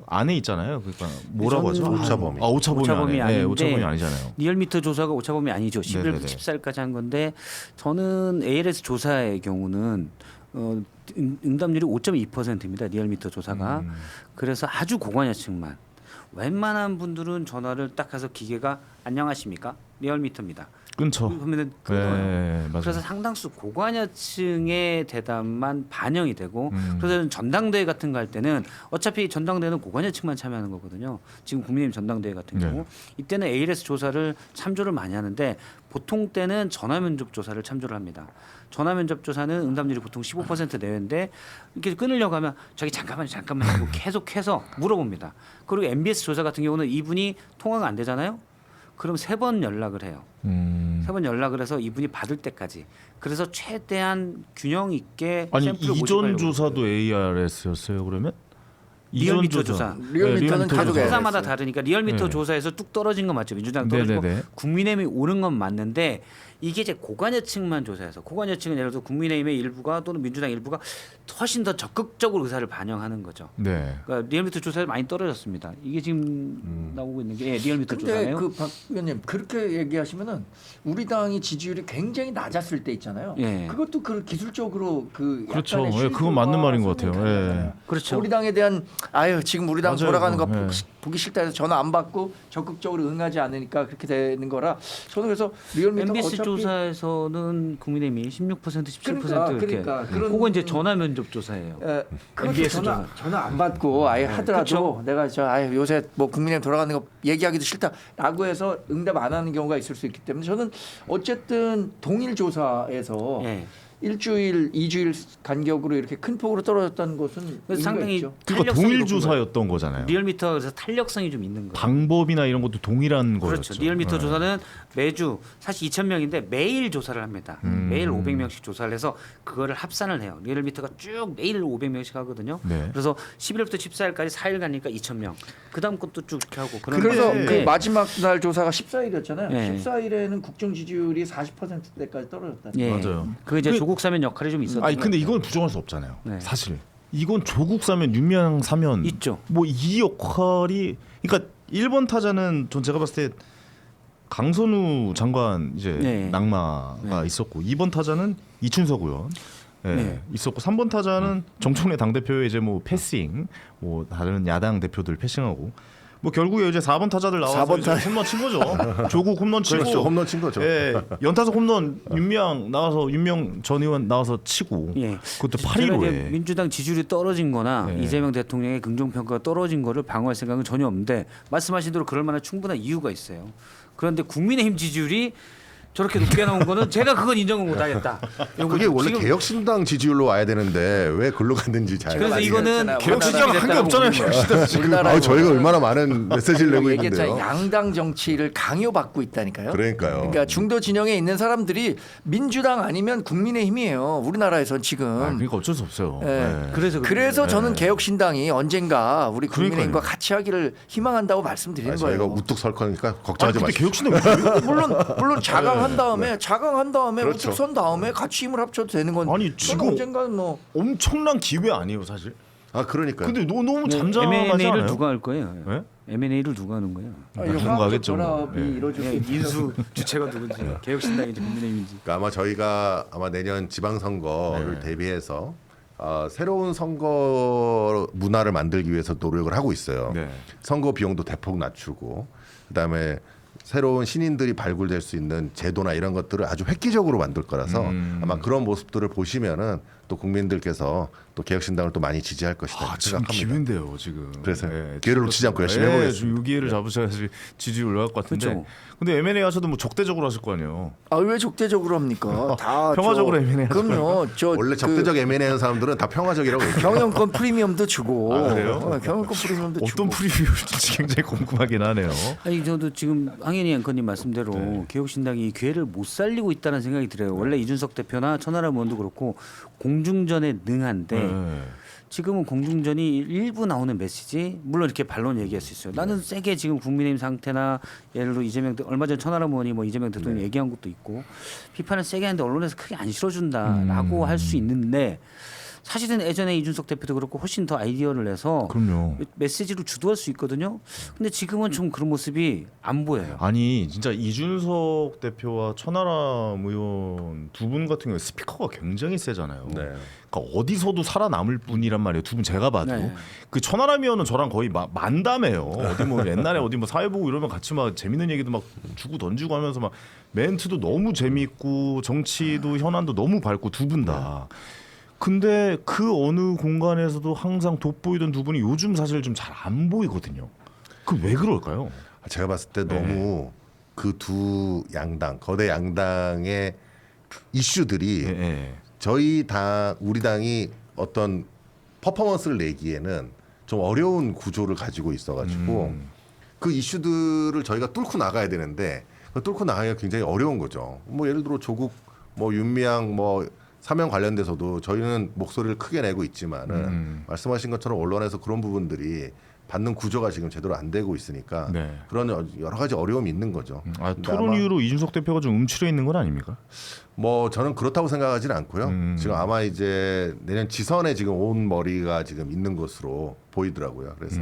안에 있잖아요. 그러니까 뭐라고 하죠? 오차범위. 오차범위 안에. 아닌데 오차범위 아니잖아요. 리얼미터 조사가 오차범위 아니죠. 11일부터 네네네. 14일까지 한 건데 저는 ALS 조사의 경우는 응답률이 5.2%입니다. 리얼미터 조사가. 그래서 아주 고관여층만 웬만한 분들은 전화를 딱 해서 기계가 안녕하십니까? 리얼미터입니다. 끊죠. 그러면은 끊어요. 네, 맞아요. 그래서 상당수 고관여층의 대답만 반영이 되고 그래서 전당대회 같은 거 할 때는 어차피 전당대회는 고관여층만 참여하는 거거든요. 지금 국민의힘 전당대회 같은 네. 경우 이때는 ALS 조사를 참조를 많이 하는데 보통 때는 전화면접 조사를 참조를 합니다. 전화면접 조사는 응답률이 보통 15% 내외인데 이렇게 끊으려고 하면 저기 잠깐만 하고 계속해서 물어봅니다. 그리고 MBS 조사 같은 경우는 이분이 통화가 안 되잖아요. 그럼 3번 연락을 해요. 3번 연락을 해서 이분이 받을 때까지. 그래서 최대한 균형 있게 아니 샘플을 이전 모집하려고 조사도 ARS였어요 그러면? 리얼미터 조사. 리얼미터는 가족 회사마다 다르니까 리얼미터 네. 조사에서 뚝 떨어진 건 맞죠. 민주당 떨어지고 네네네. 국민의힘이 오른 건 맞는데 이게 이제 고관여층만 조사해서 고관여층은 예를 들어 국민의힘의 일부가 또는 민주당 일부가 훨씬 더 적극적으로 의사를 반영하는 거죠. 네. 그러니까 리얼미터 조사에서 많이 떨어졌습니다. 이게 지금 나오고 있는 게 리얼미터 근데 조사네요. 그 박 의원님 그렇게 얘기하시면은 우리 당이 지지율이 굉장히 낮았을 때 있잖아요. 예. 그것도 그 기술적으로 그 그렇죠. 약간의 예, 그건 맞는 말인 것 같아요. 설명이 가능하잖아요. 그렇죠. 우리 당에 대한 지금 우리 당 맞아요. 돌아가는 거 예. 보기 싫다 해서 전화 안 받고 적극적으로 응하지 않으니까 그렇게 되는 거라 저는 그래서 리얼미터가 MBC 어차피 조사에서는 국민의힘이 16% 17% 이렇게. 그러니까 그런 그건 이제 전화 면접 조사예요. 그것도 MBS 전화 안 받고 하더라도 그쵸. 내가 요새 뭐 국민의힘 돌아가는 거 얘기하기도 싫다라고 해서 응답 안 하는 경우가 있을 수 있기 때문에 저는 어쨌든 동일 조사에서 예. 일주일, 2주일 간격으로 이렇게 큰 폭으로 떨어졌다는 것은 그래서 의미가 상당히 있죠. 그러니까 탄력성이 동일 높은 거예요. 조사였던 거잖아요. 리얼미터 그래서 탄력성이 좀 있는 거예요. 방법이나 이런 것도 동일한 거였죠. 그렇죠. 리얼미터 네. 조사는 매주 사실 2,000명인데 매일 조사를 합니다. 매일 500명씩 조사를 해서 그거를 합산을 해요. 리얼미터가 쭉 매일 500명씩 하거든요. 네. 그래서 11일부터 14일까지 4일 가니까 2,000명. 그다음 것도 쭉 이렇게 하고 그래서 건데 그 마지막 날 조사가 14일이었잖아요. 네. 14일에는 국정 지지율이 40%대까지 떨어졌다. 예. 맞아요. 그 이제 조국 사면 역할이 좀 있었던 아니 것 근데 같아요. 이건 부정할 수 없잖아요. 네. 사실 이건 조국 사면 윤미향 사면 있죠. 뭐 이 역할이 그러니까 1번 타자는 전 제가 봤을 때 강선우 장관 이제 네. 낙마가 있었고 2번 타자는 이춘석 의원 네. 있었고 3번 타자는 정청래 당 대표의 이제 뭐 패싱 뭐 다른 야당 대표들 패싱하고 뭐 결국에 이제 4번 타자들 나와서 4번 이제 홈런 친 거죠. 조국 홈런 치고 그렇죠. 홈런 친 거죠. 예, 연타석 홈런 윤미향 나와서 윤명 전 의원 나와서 치고 예. 그것도 제가 이제 8.15에 민주당 지지율이 떨어진거나 네. 이재명 대통령의 긍정평가가 떨어진 거를 방어할 생각은 전혀 없는데 말씀하신 대로 그럴 만한 충분한 이유가 있어요. 그런데 국민의힘 지지율이 저렇게 높게 나온 거는 제가 그건 인정을 못하겠다. 그게 원래 지금 개혁신당 지지율로 와야 되는데 왜 글로 갔는지 잘. 그래서 이거는 개혁신당 한 게 없잖아요. 개혁신당 지금. 우리나라 저희가 얼마나 많은 메시지를 내고 얘기했잖아요. 있는데요. 양당 정치를 강요받고 있다니까요. 그러니까요. 그러니까 중도 진영에 있는 사람들이 민주당 아니면 국민의힘이에요. 우리나라에선 지금. 그러니까 어쩔 수 없어요. 예. 네. 그래서 저는 개혁신당이 언젠가 우리 국민의힘과 그러니까요. 같이 하기를 희망한다고 말씀드리는 저희가 거예요. 우뚝 설 거니까 아니 걱정하지 근데 마시고. 개혁신당 물론 자강한 다음에 그렇죠. 우뚝 선 다음에 같이 힘을 합쳐도 되는 건. 아니, 저는 지금 언젠가는 뭐 엄청난 기회 아니에요 사실. 아 그러니까요. 근데 너무 잠잠하지 M&A를 않아요? 누가 할 거예요? 네? M&A를 누가 하는 거예요? 누군가 하겠죠. 뭐. 결합이 예. 이루어질 수 예, 있는. 인수 주체가 누군지 개혁신당인지 국민의힘인지. 그러니까 아마 저희가 내년 지방선거를 대비해서 새로운 선거 문화를 만들기 위해서 노력을 하고 있어요. 네. 선거 비용도 대폭 낮추고 그다음에 새로운 신인들이 발굴될 수 있는 제도나 이런 것들을 아주 획기적으로 만들 거라서 아마 그런 모습들을 보시면은 또 국민들께서 또 개혁신당을 또 많이 지지할 것이다 아, 지금 생각합니다. 기회인데요 지금. 그래서 예, 기회를 놓치지 않고 열심히 해보겠습니다. 이 기회를 잡으셔야지 지지율 올라갈 것 같은데. 그렇죠. 근데 M&A 하셔도 뭐 적대적으로 하실 거 아니에요. 아 왜 적대적으로 합니까? 다 평화적으로 M&A 하죠. 그럼요. 저 원래 적대적 M&A 하는 사람들은 다 평화적이라고 얘기해요. 경영권 프리미엄도 주고. 아, 그래요? 경영권 프리미엄도 주고. 어떤 프리뷰일지 굉장히 궁금하긴 하네요. 아니 저도 지금 황현희 앵커님 말씀대로 네. 개혁신당이 이 기회를 못 살리고 있다는 생각이 들어요. 원래 이준석 대표나 천하람 의원도 그렇고 공중전에 능한데 네. 지금은 공중전이 일부 나오는 메시지 물론 이렇게 반론 얘기할 수 있어요. 나는 세게 지금 국민의힘 상태나 예를 들어 이재명 얼마 전 천하람 의원이 뭐 이재명 대통령 얘기한 것도 있고 비판을 세게 하는데 언론에서 크게 안 실어준다라고 할 수 있는데 사실은 예전에 이준석 대표도 그렇고 훨씬 더 아이디어를 내서 그럼요. 메시지를 주도할 수 있거든요. 근데 지금은 좀 그런 모습이 안 보여요. 아니 진짜 이준석 대표와 천하람 의원 두 분 같은 경우에 스피커가 굉장히 세잖아요. 네. 그러니까 어디서도 살아남을 분이란 말이에요. 두 분 제가 봐도 네. 그 천하람 의원은 저랑 거의 만담해요. 어디 뭐 옛날에 어디 뭐 사회 보고 이러면 같이 막 재밌는 얘기도 막 주고 던지고 하면서 막 멘트도 너무 재밌고 정치도 현안도 너무 밝고 두 분 다. 근데 그 어느 공간에서도 항상 돋보이던 두 분이 요즘 사실 좀 잘 안 보이거든요. 그 왜 그럴까요? 제가 봤을 때 너무 그 두 양당 거대 양당의 이슈들이 예. 저희 당 우리 당이 어떤 퍼포먼스를 내기에는 좀 어려운 구조를 가지고 있어가지고 그 이슈들을 저희가 뚫고 나가야 되는데 그 뚫고 나가기가 굉장히 어려운 거죠. 뭐 예를 들어 조국 뭐 윤미향 뭐 사면 관련돼서도 저희는 목소리를 크게 내고 있지만은 말씀하신 것처럼 언론에서 그런 부분들이 받는 구조가 지금 제대로 안 되고 있으니까 네. 그런 여러 가지 어려움이 있는 거죠. 아, 근데 토론 아마 이후로 이준석 대표가 좀 움츠려 있는 건 아닙니까? 뭐 저는 그렇다고 생각하지는 않고요. 지금 아마 이제 내년 지선에 지금 온 머리가 지금 있는 것으로 보이더라고요. 그래서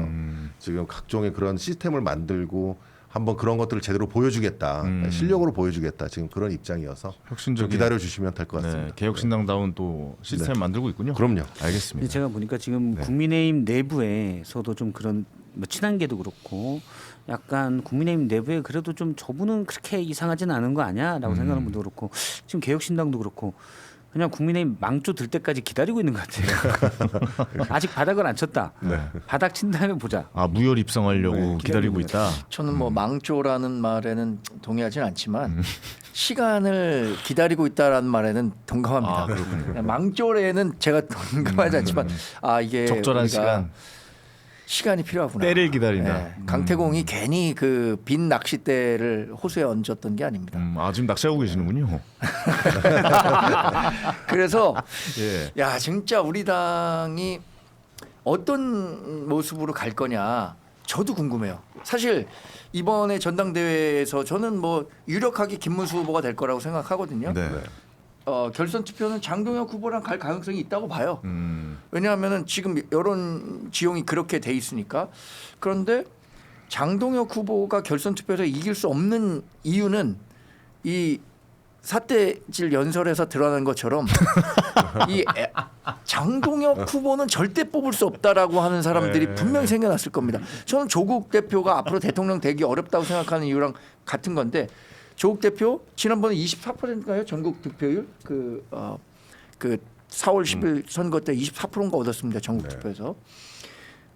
지금 각종의 그런 시스템을 만들고 한번 그런 것들을 제대로 보여주겠다, 실력으로 보여주겠다. 지금 그런 입장이어서 좀 혁신적인 기다려 주시면 될 것 같습니다. 네, 개혁신당다운 또 시스템 만들고 있군요. 그럼요. 근데 알겠습니다. 제가 보니까 지금 국민의힘 내부에서도 좀 그런 뭐 친한계도 그렇고 약간 국민의힘 내부에 그래도 좀 저분은 그렇게 이상하진 않은 거 아니야라고 생각하는 분도 그렇고 지금 개혁신당도 그렇고 그냥 국민의힘 망조 들 때까지 기다리고 있는 것 같아요. 아직 바닥을 안 쳤다. 바닥 친 다음에 보자. 아 무혈 입성하려고 네, 기다리고 기다리고 있다. 저는 뭐 망조라는 말에는 동의하지는 않지만 시간을 기다리고 있다라는 말에는 동감합니다. 아, 그렇군요. 망조에는 제가 동감하지 않지만 아 이게 적절한 우리가 시간이 필요하구나. 때를 기다린다. 네, 강태공이 괜히 그 빈 낚싯대를 호수에 얹었던 게 아닙니다. 아 지금 낚시하고 계시는군요. 그래서 예. 야 진짜 우리 당이 어떤 모습으로 갈 거냐 저도 궁금해요. 사실 이번에 전당대회에서 저는 뭐 유력하게 김문수 후보가 될 거라고 생각하거든요. 네. 결선 투표는 장동혁 후보랑 갈 가능성이 있다고 봐요. 왜냐하면은 지금 여론 지형이 그렇게 돼 있으니까. 그런데 장동혁 후보가 결선 투표에서 이길 수 없는 이유는 이 사태질 연설에서 드러난 것처럼 이 장동혁 후보는 절대 뽑을 수 없다라고 하는 사람들이 분명히 생겨났을 겁니다. 저는 조국 대표가 앞으로 대통령 되기 어렵다고 생각하는 이유랑 같은 건데 조국 대표 지난번에 24%인가요? 전국 득표율 그 4월 10일 선거 때 24%인가 얻었습니다. 전국 투표에서.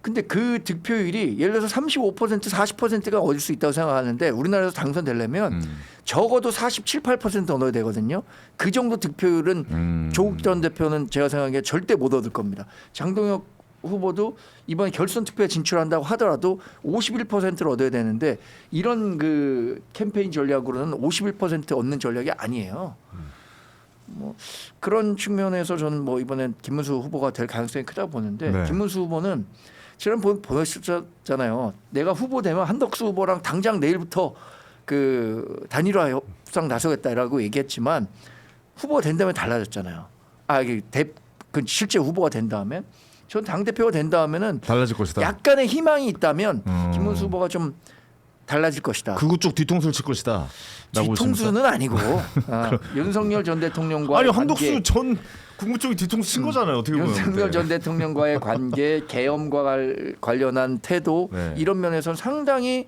근데 그 득표율이 예를 들어서 35% 40%가 얻을 수 있다고 생각하는데 우리나라에서 당선되려면 적어도 47, 8% 얻어야 되거든요. 그 정도 득표율은 조국 전 대표는 제가 생각하기에 절대 못 얻을 겁니다. 장동혁 후보도 이번에 결선 투표에 진출한다고 하더라도 51%를 얻어야 되는데 이런 그 캠페인 전략으로는 51% 얻는 전략이 아니에요. 뭐 그런 측면에서 저는 뭐 이번엔 김문수 후보가 될 가능성이 크다고 보는데 네. 김문수 후보는 지난번 보셨잖아요. 내가 후보 되면 한덕수 후보랑 당장 내일부터 그 단일화 협상 나서겠다라고 얘기했지만 후보가 된 다음에 달라졌잖아요. 이게 그 실제 후보가 된 다음에 전 당 대표가 된 다음에는 달라질 것이다. 약간의 희망이 있다면 김문수 후보가 좀 달라질 것이다. 그거 쪽 뒤통수를 칠 것이다. 뒤통수는 아니고 윤석열 전 대통령과 아니 한덕수 전 국무 쪽이 뒤통수 친 거잖아요. 어떻게 보면. 윤석열 전 대통령과의 관계, 계엄과 관련한 태도 네. 이런 면에서는 상당히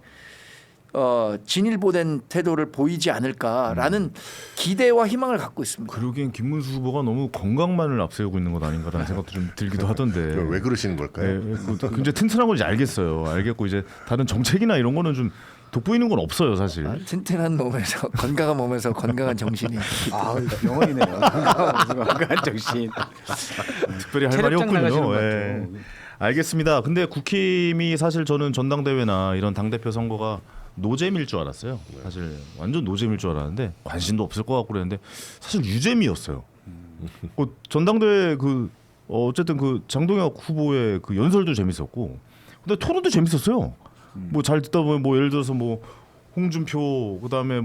진일보된 태도를 보이지 않을까라는 기대와 희망을 갖고 있습니다. 그러기엔 김문수 후보가 너무 건강만을 앞세우고 있는 것 아닌가라는 생각도 좀 들기도 하던데. 왜 그러시는 걸까요? 굉장히 튼튼한 건 이제 알겠어요. 알겠고 이제 다른 정책이나 이런 거는 좀 돋보이는 건 없어요, 사실. 튼튼한 몸에서 건강한 몸에서 건강한 정신이. 명언이네요. 건강한 정신. 특별히 할 말이 체력장 나가시는 것 없군요. 같아요. 알겠습니다. 근데 국힘이 사실 저는 전당대회나 이런 당대표 선거가 노잼일 줄 알았어요. 사실 완전 노잼일 줄 알았는데 관심도 없을 것 같고 그랬는데 사실 유잼이었어요. 전당대회 어쨌든 그 장동혁 후보의 그 연설도 재밌었고, 근데 토론도 재밌었어요. 뭐 잘 듣다 보면 뭐 예를 들어서 뭐 홍준표 그다음에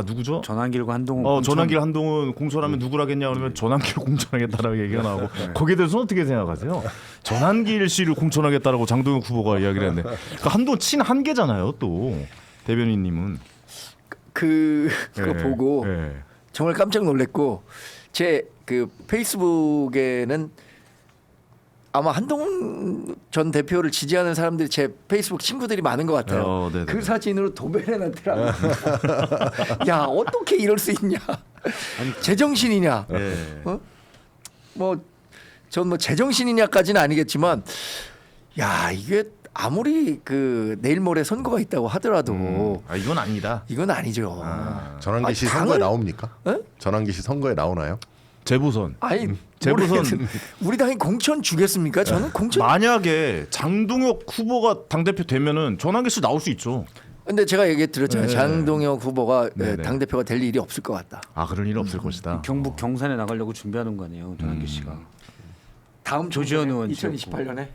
누구죠? 전환길과 한동훈. 전환길 한동훈 공천하면 누구라겠냐 그러면 전환길 공천하겠다라고 얘기가 나오고 거기에 대해서 어떻게 생각하세요? 전환길 씨를 공천하겠다라고 장동혁 후보가 이야기를 했는데 그러니까 한동훈 친 한계잖아요. 또 대변인님은 그거 보고 정말 깜짝 놀랐고 제 그 페이스북에는 아마 한동훈 전 대표를 지지하는 사람들이 제 페이스북 친구들이 많은 것 같아요. 그 사진으로 도배를 해놨더라고요. 야 어떻게 이럴 수 있냐? 제정신이냐? 전 뭐 제정신이냐까지는 아니겠지만, 야 이게 아무리 그 내일 모레 선거가 있다고 하더라도 이건 아니다. 이건 아니죠. 전환기 씨 선거에 나옵니까? 전환기 씨 선거에 나오나요? 재보선. 재보선 우리 당이 공천 주겠습니까? 저는 공천. 만약에 장동혁 후보가 당 대표 되면은 전환기 씨 나올 수 있죠. 근데 제가 얘기 드렸잖아요. 장동혁 후보가 당 대표가 될 일이 없을 것 같다. 그럴 일 없을 것이다. 경북 경산에 나가려고 준비하는 거 아니에요, 전환기 씨가. 다음 조지현 의원 2028년에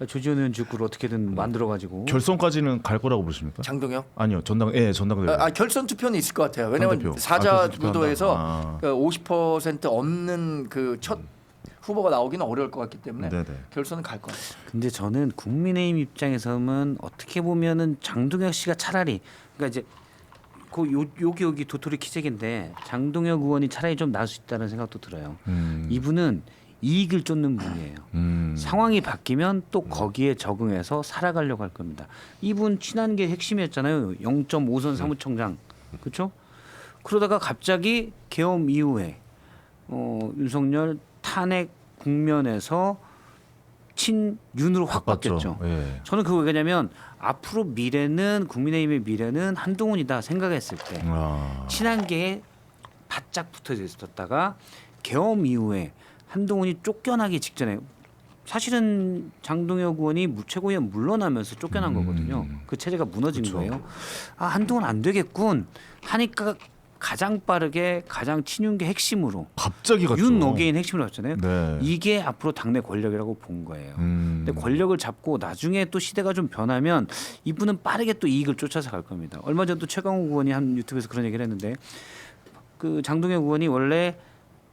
조지현 의원 지역구를 어떻게든 만들어가지고 결선까지는 갈 거라고 보십니까? 장동혁? 아니요, 전당대회. 결선 투표는 있을 것 같아요. 왜냐하면 사자 구도에서 50% 없는 그 첫 후보가 나오기는 어려울 것 같기 때문에 결선은 갈 것 같아요. 근데 저는 국민의힘 입장에서는 어떻게 보면은 장동혁 씨가 차라리 그러니까 이제 여기 도토리 키재기인데 장동혁 의원이 차라리 좀 나을 수 있다는 생각도 들어요. 이분은 이익을 쫓는 분이에요. 상황이 바뀌면 또 거기에 적응해서 살아가려고 할 겁니다. 이분 친한 게 핵심이었잖아요. 0.5선 사무총장, 그렇죠? 그러다가 갑자기 계엄 이후에 윤석열 탄핵 국면에서 친윤으로 확 바뀌었죠. 저는 그거 왜냐면 앞으로 미래는 국민의힘의 미래는 한동훈이다 생각했을 때 친한 게 바짝 붙어 있었다가 계엄 이후에 한동훈이 쫓겨나기 직전에 사실은 장동혁 의원이 최고위원 물러나면서 쫓겨난 거거든요. 그 체제가 무너진 거예요. 한동훈 안 되겠군 하니까 가장 빠르게 가장 친윤계 핵심으로 갑자기 갔죠. 윤 어게인 핵심으로 갔잖아요. 네. 이게 앞으로 당내 권력이라고 본 거예요. 근데 권력을 잡고 나중에 또 시대가 좀 변하면 이분은 빠르게 또 이익을 쫓아서 갈 겁니다. 얼마 전도 최강욱 의원이 한 유튜브에서 그런 얘기를 했는데 그 장동혁 의원이 원래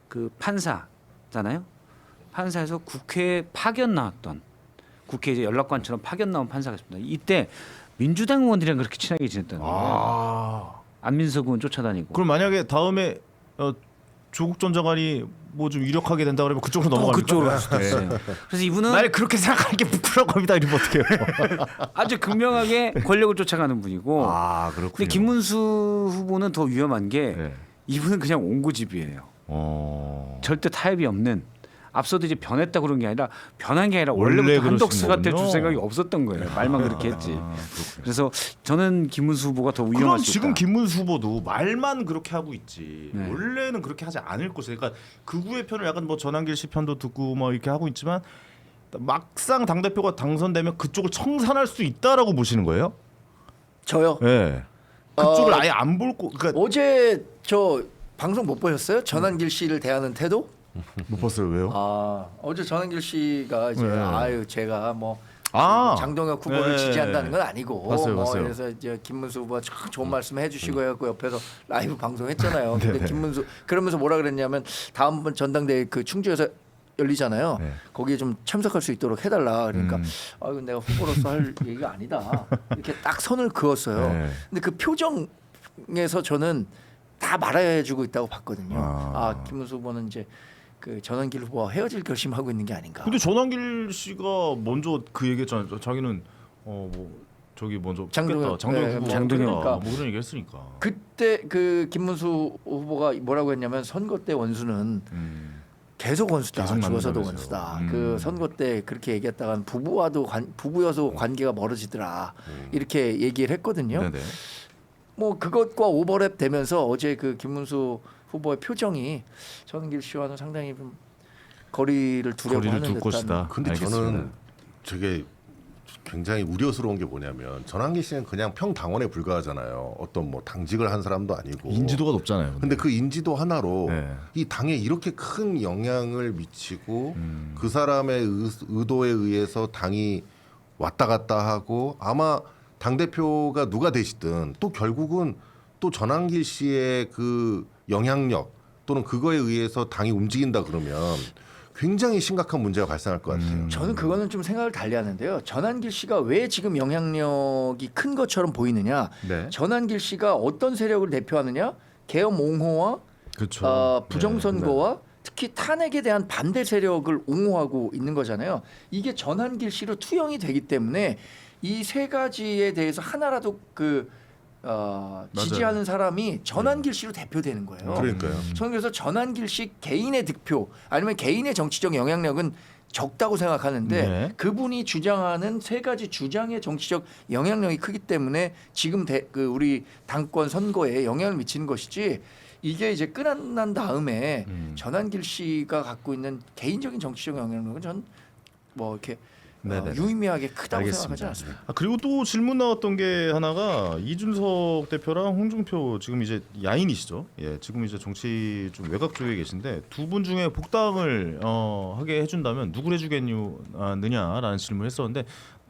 그 판사잖아요. 판사에서 국회에 파견 나왔던 국회 이제 연락관처럼 파견 나온 판사가 있습니다. 이때 민주당 의원들이랑 그렇게 친하게 지냈다는 거예요. 안민석 의원 쫓아다니고. 그럼 만약에 다음에 조국 전 장관이 뭐 좀 유력하게 된다 그러면 그쪽으로 넘어갑니까? 그쪽으로 갈 수도 있어요. 그래서 이분은 만약 그렇게 생각하는 게 부끄러운 겁니다. 이러면 어떡해요? 아주 극명하게 권력을 쫓아가는 분이고. 그렇군요. 근데 김문수 후보는 더 위험한 게 이분은 그냥 옹고집이에요. 절대 타협이 없는. 앞서도 이제 변했다 그런 게 아니라 변한 게 아니라 원래부터 한덕수가 될 줄 생각이 없었던 거예요. 말만 그렇게 했지. 그래서 저는 김문수 후보가 더 위험할 그럼 수 있다. 지금 김문수 후보도 말만 그렇게 하고 있지. 원래는 그렇게 하지 않을 것이에요. 그러니까 극우의 편을 약간 뭐 전환길 씨 편도 듣고 뭐 이렇게 하고 있지만 막상 당 대표가 당선되면 그쪽을 청산할 수 있다라고 보시는 거예요? 저요? 네. 그쪽을 아예 안 볼 거. 그러니까 어제 저 방송 못 보셨어요? 전환길 씨를 대하는 태도? 못 봤어요. 왜요? 어제 전환길 씨가 이제 제가 뭐 장동혁 후보를 네. 지지한다는 건 아니고 봤어요. 그래서 이제 김문수 후보가 참 좋은 말씀 해주시고 해갖고 옆에서 라이브 방송했잖아요. 근데 김문수 그러면서 뭐라 그랬냐면 다음번 전당대회 그 충주에서 열리잖아요. 거기에 좀 참석할 수 있도록 해달라. 그러니까 이건 내가 후보로서 할 얘기가 아니다. 이렇게 딱 선을 그었어요. 근데 그 표정에서 저는 다 말해주고 있다고 봤거든요. 김문수 후보는 이제 그 전환길 후보와 헤어질 결심하고 있는 게 아닌가. 근데 전환길 씨가 먼저 그 얘기했잖아요. 자기는 뭐 저기 먼저 장동혁, 장동혁 네, 후보 장동혁. 그러니까 뭐 그런 얘기했으니까. 그때 그 김문수 후보가 뭐라고 했냐면 선거 때 원수는 계속 원수다. 계속 죽어서도 만난다면서요. 원수다. 그 선거 때 그렇게 얘기했다간 부부여서 관계가 멀어지더라. 이렇게 얘기를 했거든요. 네네. 뭐 그것과 오버랩 되면서 어제 그 김문수 후보의 표정이 전길 씨와는 상당히 좀 거리를 두려고 거리를 하는 둘 듯한. 것이다. 근데 알겠습니다. 저는 저게 굉장히 우려스러운 게 뭐냐면 전환기 씨는 그냥 평당원에 불과하잖아요. 어떤 뭐 당직을 한 사람도 아니고. 인지도가 높잖아요. 근데 그 인지도 하나로 네. 이 당에 이렇게 큰 영향을 미치고 그 사람의 의도에 의해서 당이 왔다 갔다 하고 아마 당 대표가 누가 되시든 또 결국은 또 전환길 씨의 그 영향력 또는 그거에 의해서 당이 움직인다 그러면 굉장히 심각한 문제가 발생할 것 같아요. 저는 그거는 좀 생각을 달리하는데요. 전환길 씨가 왜 지금 영향력이 큰 것처럼 보이느냐? 네. 전환길 씨가 어떤 세력을 대표하느냐? 계엄 옹호와 그렇죠. 부정선거와 특히 탄핵에 대한 반대 세력을 옹호하고 있는 거잖아요. 이게 전환길 씨로 투영이 되기 때문에 이 세 가지에 대해서 하나라도 지지하는 사람이 전환길 씨로 대표되는 거예요. 그러니까요. 저는 그래서 전환길 씨 개인의 득표 아니면 개인의 정치적 영향력은 적다고 생각하는데 네. 그분이 주장하는 세 가지 주장의 정치적 영향력이 크기 때문에 지금 우리 당권 선거에 영향을 미치는 것이지 이게 이제 끝난 다음에 전환길 씨가 갖고 있는 개인적인 정치적 영향력은 전 뭐 이렇게 유의미하게 크다고 생각하지 않습니다. 그리고 또 질문 나왔던 게 하나가 이준석 대표랑 홍준표 지금 이제 야인이시죠. 예, 지금 이제 정치 좀 외곽 쪽에 계신데 두 분 중에 복당을 하게 해준다면 누구를 해주겠느냐라는 질문을 했었는데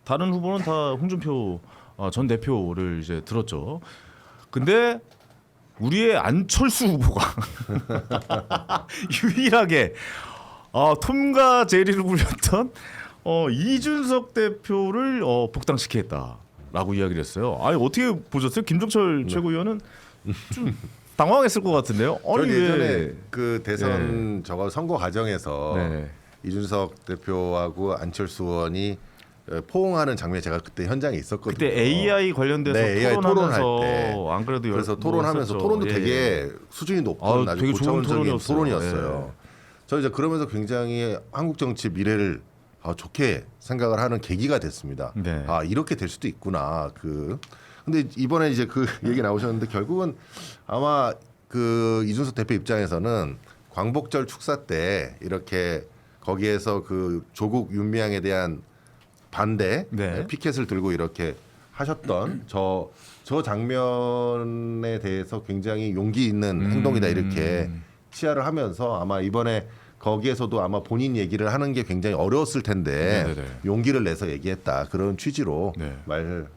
다른 후보는 다 홍준표 전 대표를 이제 들었죠. 근데 우리의 안철수 후보가 유일하게 톰과 제리를 불렸던 이준석 대표를 복당시키겠다라고 이야기를 했어요. 아니 어떻게 보셨어요? 김종철 최고위원은 좀 당황했을 것 같은데요. 저는 예전에 그 대선 저거 선거 과정에서 네. 이준석 대표하고 안철수 의원이 포옹하는 장면이 제가 그때 현장에 있었거든요. 그때 AI 관련돼서 네, AI 토론하면서 토론할 때. 안 그래도 그래서 뭐 토론하면서 했었죠. 토론도 예. 되게 수준이 높은 아유, 아주 되게 좋은 고차원적인 토론이었어요. 토론이었어요. 저 이제 그러면서 굉장히 한국 정치 미래를 좋게 생각을 하는 계기가 됐습니다. 네. 이렇게 될 수도 있구나. 근데 이번에 이제 그 얘기 나오셨는데 결국은 아마 그 이준석 대표 입장에서는 광복절 축사 때 이렇게 거기에서 그 조국 윤미향에 대한 반대 네. 피켓을 들고 이렇게 하셨던 저 장면에 대해서 굉장히 용기 있는 행동이다 이렇게 시야를 하면서 아마 이번에 거기에서도 아마 본인 얘기를 하는 게 굉장히 어려웠을 텐데 네네네. 용기를 내서 얘기했다 그런 취지로 네.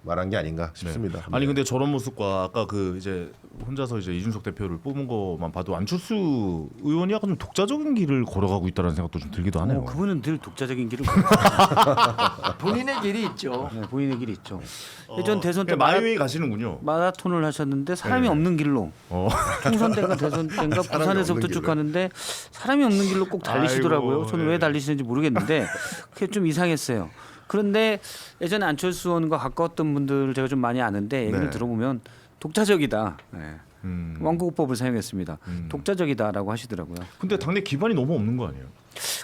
말한 게 아닌가 싶습니다. 아니 근데 저런 모습과 아까 그 이제 혼자서 이제 이준석 대표를 뽑은 것만 봐도 안철수 의원이 약간 좀 독자적인 길을 걸어가고 있다는 생각도 좀 들기도 하네요. 그분은 늘 독자적인 길을 본인의 길이 있죠. 네, 본인의 길이 있죠. 예전 대선 때 마이웨이 가시는군요. 마라톤을 하셨는데 사람이 네. 없는 길로 총선 때가 대선 때인가 부산에서부터 쭉 가는데 사람이 없는 길로 꼭 달리시더라고요. 아이고, 저는 예. 왜 달리시는지 모르겠는데 그게 좀 이상했어요. 그런데 예전에 안철수 의원과 가까웠던 분들 제가 좀 많이 아는데 얘기를 네. 들어보면 독자적이다. 네. 왕국어법을 사용했습니다. 독자적이다라고 하시더라고요. 근데 당내 기반이 너무 없는 거 아니에요?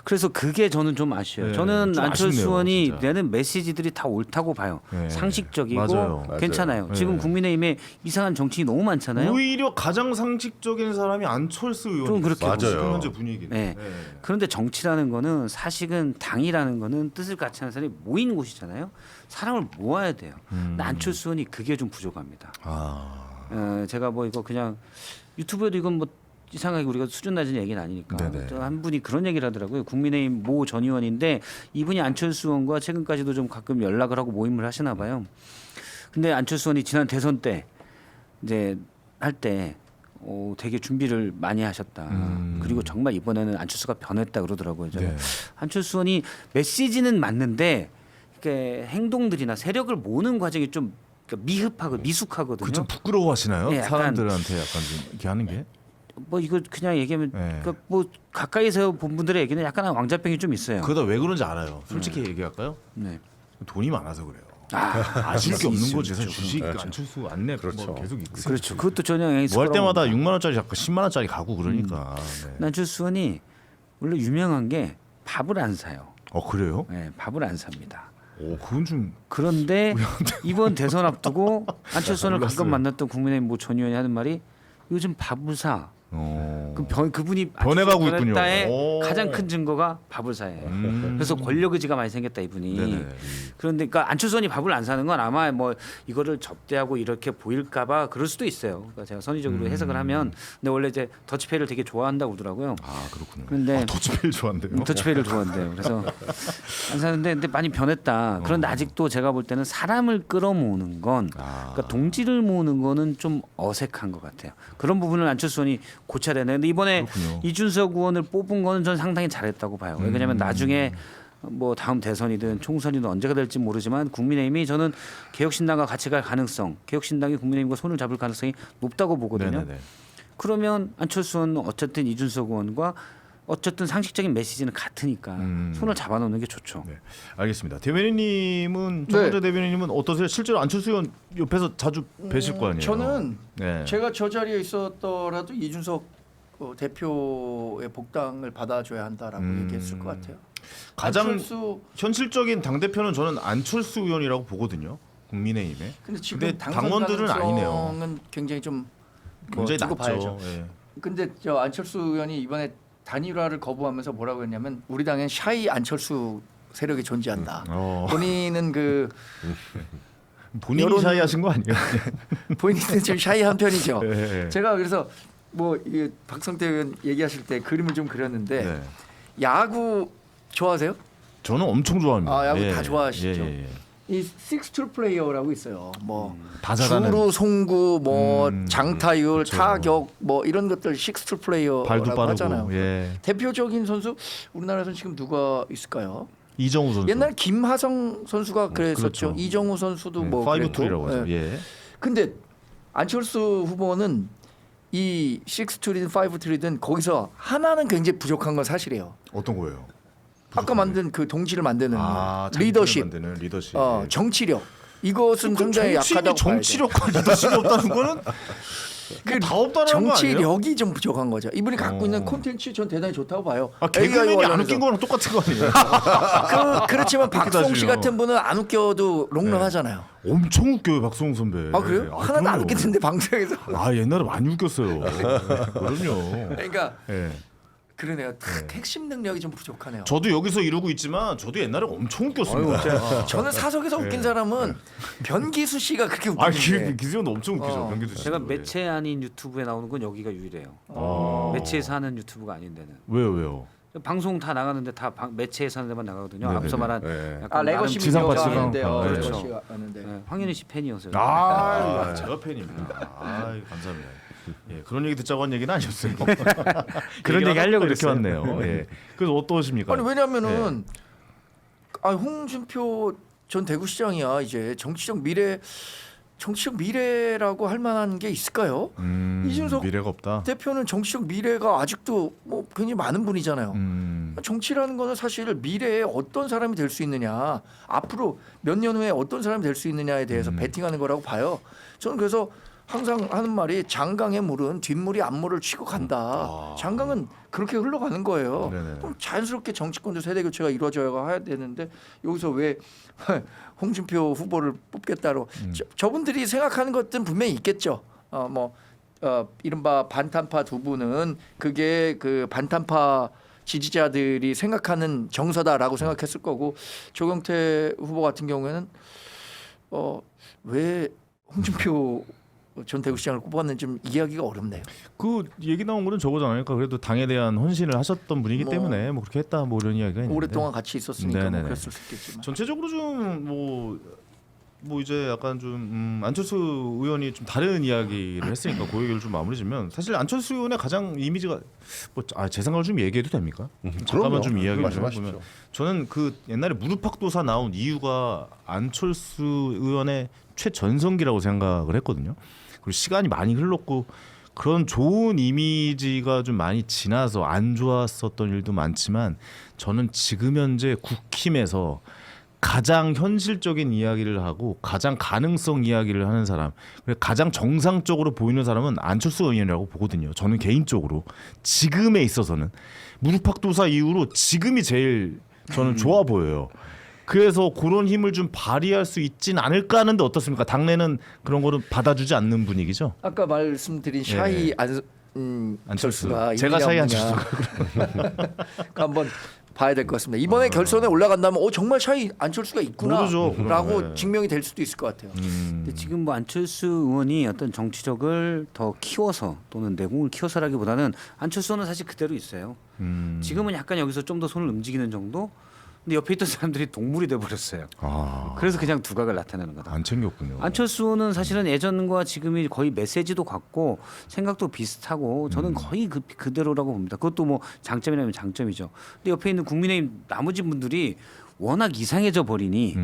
그래서 그게 저는 좀 아쉬워요. 네, 저는 좀 안철수 아쉽네요, 의원이 진짜. 내는 메시지들이 다 옳다고 봐요. 네. 상식적이고 맞아요. 괜찮아요. 맞아요. 지금 네. 국민의힘에 이상한 정치인이 너무 많잖아요. 오히려 가장 상식적인 사람이 안철수 의원이 좀 그렇게 맞아요. 지금 현재 분위기는. 네. 그런데 정치라는 거는 사실은 당이라는 거는 뜻을 같이 하는 사람이 모이는 곳이잖아요. 사람을 모아야 돼요. 근데 안철수 의원이 그게 좀 부족합니다. 제가 뭐 이거 그냥 유튜브에도 이건 뭐 이상하게 우리가 수준 낮은 얘기는 아니니까 네네. 또 한 분이 그런 얘기를 하더라고요. 국민의힘 모 전 의원인데 이분이 안철수 의원과 최근까지도 좀 가끔 연락을 하고 모임을 하시나 봐요. 근데 안철수 의원이 지난 대선 때 이제 할 때 되게 준비를 많이 하셨다. 그리고 정말 이번에는 안철수가 변했다 그러더라고요. 저는 네. 안철수 의원이 메시지는 맞는데 이렇게 행동들이나 세력을 모으는 과정이 좀 미흡하고 미숙하거든요. 그좀 부끄러워하시나요? 네, 약간- 사람들한테 약간 좀 이렇게 하는 게? 뭐 이거 그냥 얘기하면 네. 그러니까 뭐 가까이서 본 분들의 얘기는 약간 왕자병이 좀 있어요. 그러다 왜 그런지 알아요. 솔직히 얘기할까요? 네. 돈이 많아서 그래요. 아실 게 없는 있어요, 거지. 사실 있죠. 주식 그렇죠. 안철수 안내 그렇죠. 뭐 계속 있고. 그렇죠. 그것도 전혀 영향이 있을 뭐할 거라고 때마다 봅니다. 6만 원짜리 자꾸 10만 원짜리 가고 그러니까. 네. 안철수 의원이 원래 유명한 게 밥을 안 사요. 그래요? 네, 밥을 안 삽니다. 그건 좀 그런데 이번 대선 앞두고 안철수 의원을 몰랐어요. 가끔 만났던 국민의힘 모 전 의원이 하는 말이 요즘 밥을 사. 그분이 변해가고 안철수가 있군요. 변했다의 오. 가장 큰 증거가 밥을 사예요. 그래서 권력 의지가 많이 생겼다 이분이. 네네. 그런데 그러니까 안철수 의원이 밥을 안 사는 건 아마 뭐 이거를 접대하고 이렇게 보일까봐 그럴 수도 있어요. 그러니까 제가 선의적으로 해석을 하면, 근데 원래 이제 더치페이를 되게 좋아한다고 그러더라고요. 그렇군요. 그런데 더치페이 좋아한대요. 더치페이를 좋아한대요. 그래서 안 사는데 근데 많이 변했다. 그런데 아직도 제가 볼 때는 사람을 끌어모으는 건, 그러니까 동지를 모으는 거는 좀 어색한 것 같아요. 그런 부분을 안철수 의원이 고쳐야 되는데 근데 이번에 그렇군요. 이준석 의원을 뽑은 거는 저는 상당히 잘했다고 봐요. 왜냐하면 나중에 뭐 다음 대선이든 총선이든 언제가 될지 모르지만 국민의힘이 저는 개혁신당과 같이 갈 가능성, 개혁신당이 국민의힘과 손을 잡을 가능성이 높다고 보거든요. 네네네. 그러면 안철수 의원은 어쨌든 이준석 의원과 어쨌든 상식적인 메시지는 같으니까 손을 잡아놓는 게 좋죠. 네, 알겠습니다. 대변인님은 네. 정원재 대변인님은 어떠세요? 실제로 안철수 의원 옆에서 자주 뵈실 거 아니에요? 저는 네. 제가 저 자리에 있었더라도 이준석 대표의 복당을 받아줘야 한다라고 얘기했을 것 같아요. 가장 안철수 현실적인 당 대표는 저는 안철수 의원이라고 보거든요. 국민의힘에. 근데 지금 근데 당선 당원들은 아니네요. 가능성은 굉장히 좀 굉장히 두고 낮죠. 봐야죠. 예. 근데 저 안철수 의원이 이번에 단일화를 거부하면서 뭐라고 했냐면 우리 당엔 샤이 안철수 세력이 존재한다. 본인은 그 본인이 여론- 샤이하신 거 아니에요? 본인은 좀 샤이한 편이죠. 네. 제가 그래서 뭐 이게 박성태 의원 얘기하실 때 그림을 좀 그렸는데 네. 야구 좋아하세요? 저는 엄청 좋아합니다. 야구 다 좋아하시죠? 예. 이 식스툴 플레이어라고 있어요. 뭐 다 잘하는. 주루, 송구, 뭐 장타율, 그쵸. 타격, 뭐 이런 것들 식스툴 플레이어라고 발도 빠르고. 하잖아요. 예. 대표적인 선수 우리나라에서 지금 누가 있을까요? 이정우 선수. 옛날 김하성 선수가 그랬었죠. 그렇죠. 이정우 선수도 뭐 파이브 그랬고. 툴이라고 하죠. 예. 예. 근데 안철수 후보는 이 식스툴이든 파이브툴이든 거기서 하나는 굉장히 부족한 건 사실이에요. 어떤 거예요? 아까 만든 그 동지를 만드는 자기 리더십, 팀을 만드는 리더십. 정치력 이것은 상당히 약하다고 봐야죠. 정치력과 리더십이 없다는 거는 다 없다는 거 아니에요? 정치력이 좀 부족한 거죠. 이분이 갖고 있는 콘텐츠 전 대단히 좋다고 봐요. 개그맨이 안 관련해서. 웃긴 거랑 똑같은 거 아니에요? 그렇지만 박수홍 씨 따지면. 같은 분은 안 웃겨도 롱런하잖아요. 엄청 웃겨요, 박수홍 선배. 아 그래요? 하나도 안 그럼요. 웃겼는데 방송에서. 옛날에 많이 웃겼어요. 그럼요. 그러니까 예. 그러네요. 핵심 능력이 좀 부족하네요. 저도 여기서 이러고 있지만 저도 옛날에 엄청 웃겼습니다. 저는 사석에서 웃긴 사람은 변기수 씨가 그렇게 웃기는데. 기수형도 엄청 웃기죠. 변기수 씨. 제가 매체 아닌 유튜브에 나오는 건 여기가 유일해요. 매체에서 하는 유튜브가 아닌 데는. 왜요? 방송 다 나가는데 다 매체에서 하는 데만 나가거든요. 네네네. 앞서 말한 네. 약간 레거시 나름 지상파 미디어가 시간. 하는데요. 그렇죠. 레거시가 하는데. 네, 황현희 씨 팬이어서요. 제가 팬입니다. 감사합니다. 예, 그런 얘기 듣자고 한 얘기는 아니었어요. 그런 얘기 하려고 이렇게 그랬어요. 왔네요. 예. 그래서 어떠십니까? 아니 왜냐면은 홍준표 전 대구시장이야 이제 정치적 미래라고 할 만한 게 있을까요? 이준석 미래가 없다. 대표는 정치적 미래가 아직도 뭐 굉장히 많은 분이잖아요. 정치라는 거는 사실 미래에 어떤 사람이 될 수 있느냐, 앞으로 몇 년 후에 어떤 사람이 될 수 있느냐에 대해서 베팅하는 거라고 봐요. 저는 그래서 항상 하는 말이 장강의 물은 뒷물이 앞물을 치고 간다. 장강은 그렇게 흘러가는 거예요. 네네. 그럼 자연스럽게 정치권도 세대 교체가 이루어져야 되는데 여기서 왜 홍준표 후보를 뽑겠다로 저분들이 생각하는 것들은 분명히 있겠죠. 이른바 반탄파 두 분은 그게 그 반탄파 지지자들이 생각하는 정서다라고 생각했을 거고 조경태 후보 같은 경우에는 왜 홍준표 전 대구시장을 꼽았는지 좀 이해하기가 어렵네요. 그 얘기 나온 거는 저거잖아요. 그러니까 그래도 당에 대한 헌신을 하셨던 분이기 때문에 뭐 그렇게 했다 뭐 이런 이야기가 있는데 오랫동안 같이 있었으니까 뭐 네네네. 그랬을 수 있겠지만. 전체적으로 좀 뭐 이제 약간 좀 안철수 의원이 좀 다른 이야기를 했으니까 그 얘기를 좀 마무리 지면 사실 안철수 의원의 가장 이미지가 제 생각을 좀 얘기해도 됩니까? 잠깐만 좀 이야기를 좀 말씀하십시오. 해보면 저는 그 옛날에 무릎팍도사 나온 이유가 안철수 의원의 최전성기라고 생각을 했거든요. 그리고 시간이 많이 흘렀고 그런 좋은 이미지가 좀 많이 지나서 안 좋았었던 일도 많지만 저는 지금 현재 국힘에서 가장 현실적인 이야기를 하고 가장 가능성 이야기를 하는 사람, 그리고 가장 정상적으로 보이는 사람은 안철수 의원이라고 보거든요. 저는 개인적으로 지금에 있어서는 무릎팍도사 이후로 지금이 제일 저는 좋아 보여요. 그래서 그런 힘을 좀 발휘할 수 있진 않을까 하는데 어떻습니까? 당내는 그런 거를 받아주지 않는 분위기죠. 아까 말씀드린 샤이 안철수가 제가 샤이 안철수가 한번 봐야 될 것 같습니다. 이번에 결선에 올라간다면 정말 샤이 안철수가 모르죠. 있구나라고 네. 증명이 될 수도 있을 것 같아요. 근데 지금 뭐 안철수 의원이 어떤 정치적을 더 키워서 또는 내공을 키워서라기보다는 안철수 의원은 사실 그대로 있어요. 지금은 약간 여기서 좀 더 손을 움직이는 정도. 근데 옆에 있던 사람들이 동물이 돼 버렸어요. 그래서 그냥 두각을 나타내는 거다. 안 챙겼군요. 안철수 의원은 사실은 예전과 지금이 거의 메시지도 같고 생각도 비슷하고 저는 거의 그대로라고 봅니다. 그것도 뭐 장점이라면 장점이죠. 근데 옆에 있는 국민의힘 나머지 분들이 워낙 이상해져 버리니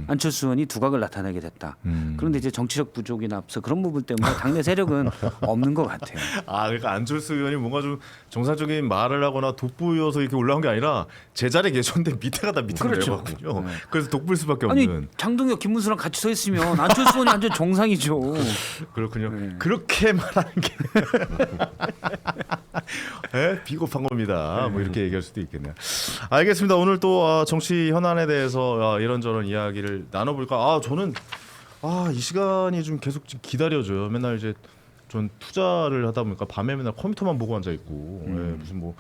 안철수 의원이 두각을 나타내게 됐다. 그런데 이제 정치적 부족이나 앞서 그런 부분 때문에 당내 세력은 없는 것 같아요. 그러니까 안철수 의원이 뭔가 좀 정상적인 말을 하거나 돋보여서 이렇게 올라온 게 아니라 제자리에 계셨는데 밑에가 다 밑으로 그렇죠. 내려갔군요. 네. 그래서 돋보일 수밖에 아니 없는. 장동혁, 김문수랑 같이 서 있으면 안철수 의원이 완전 정상이죠. 그렇군요. 네. 그렇게 말하는 게 비겁한 겁니다. 뭐 이렇게 얘기할 수도 있겠네요. 알겠습니다. 오늘 또 정치 현안에 대해서 이런저런 이야기를 나눠볼까. 저는 이 시간이 좀 계속 기다려져요. 맨날 이제 전 투자를 하다 보니까 밤에 맨날 컴퓨터만 보고 앉아 있고 무슨 뭐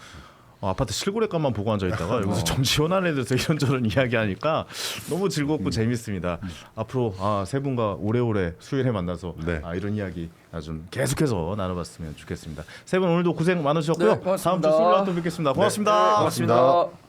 아파트 실거래가만 보고 앉아 있다가 여기서 정치 현안에 대해서 이런저런 이야기하니까 너무 즐겁고 재밌습니다. 앞으로 세 분과 오래오래 수요일에 만나서 네. 이런 이야기 좀 계속해서 나눠봤으면 좋겠습니다. 세 분 오늘도 고생 많으셨고요. 네, 고맙습니다. 다음 주 수요일에 또 뵙겠습니다. 고맙습니다. 고맙습니다.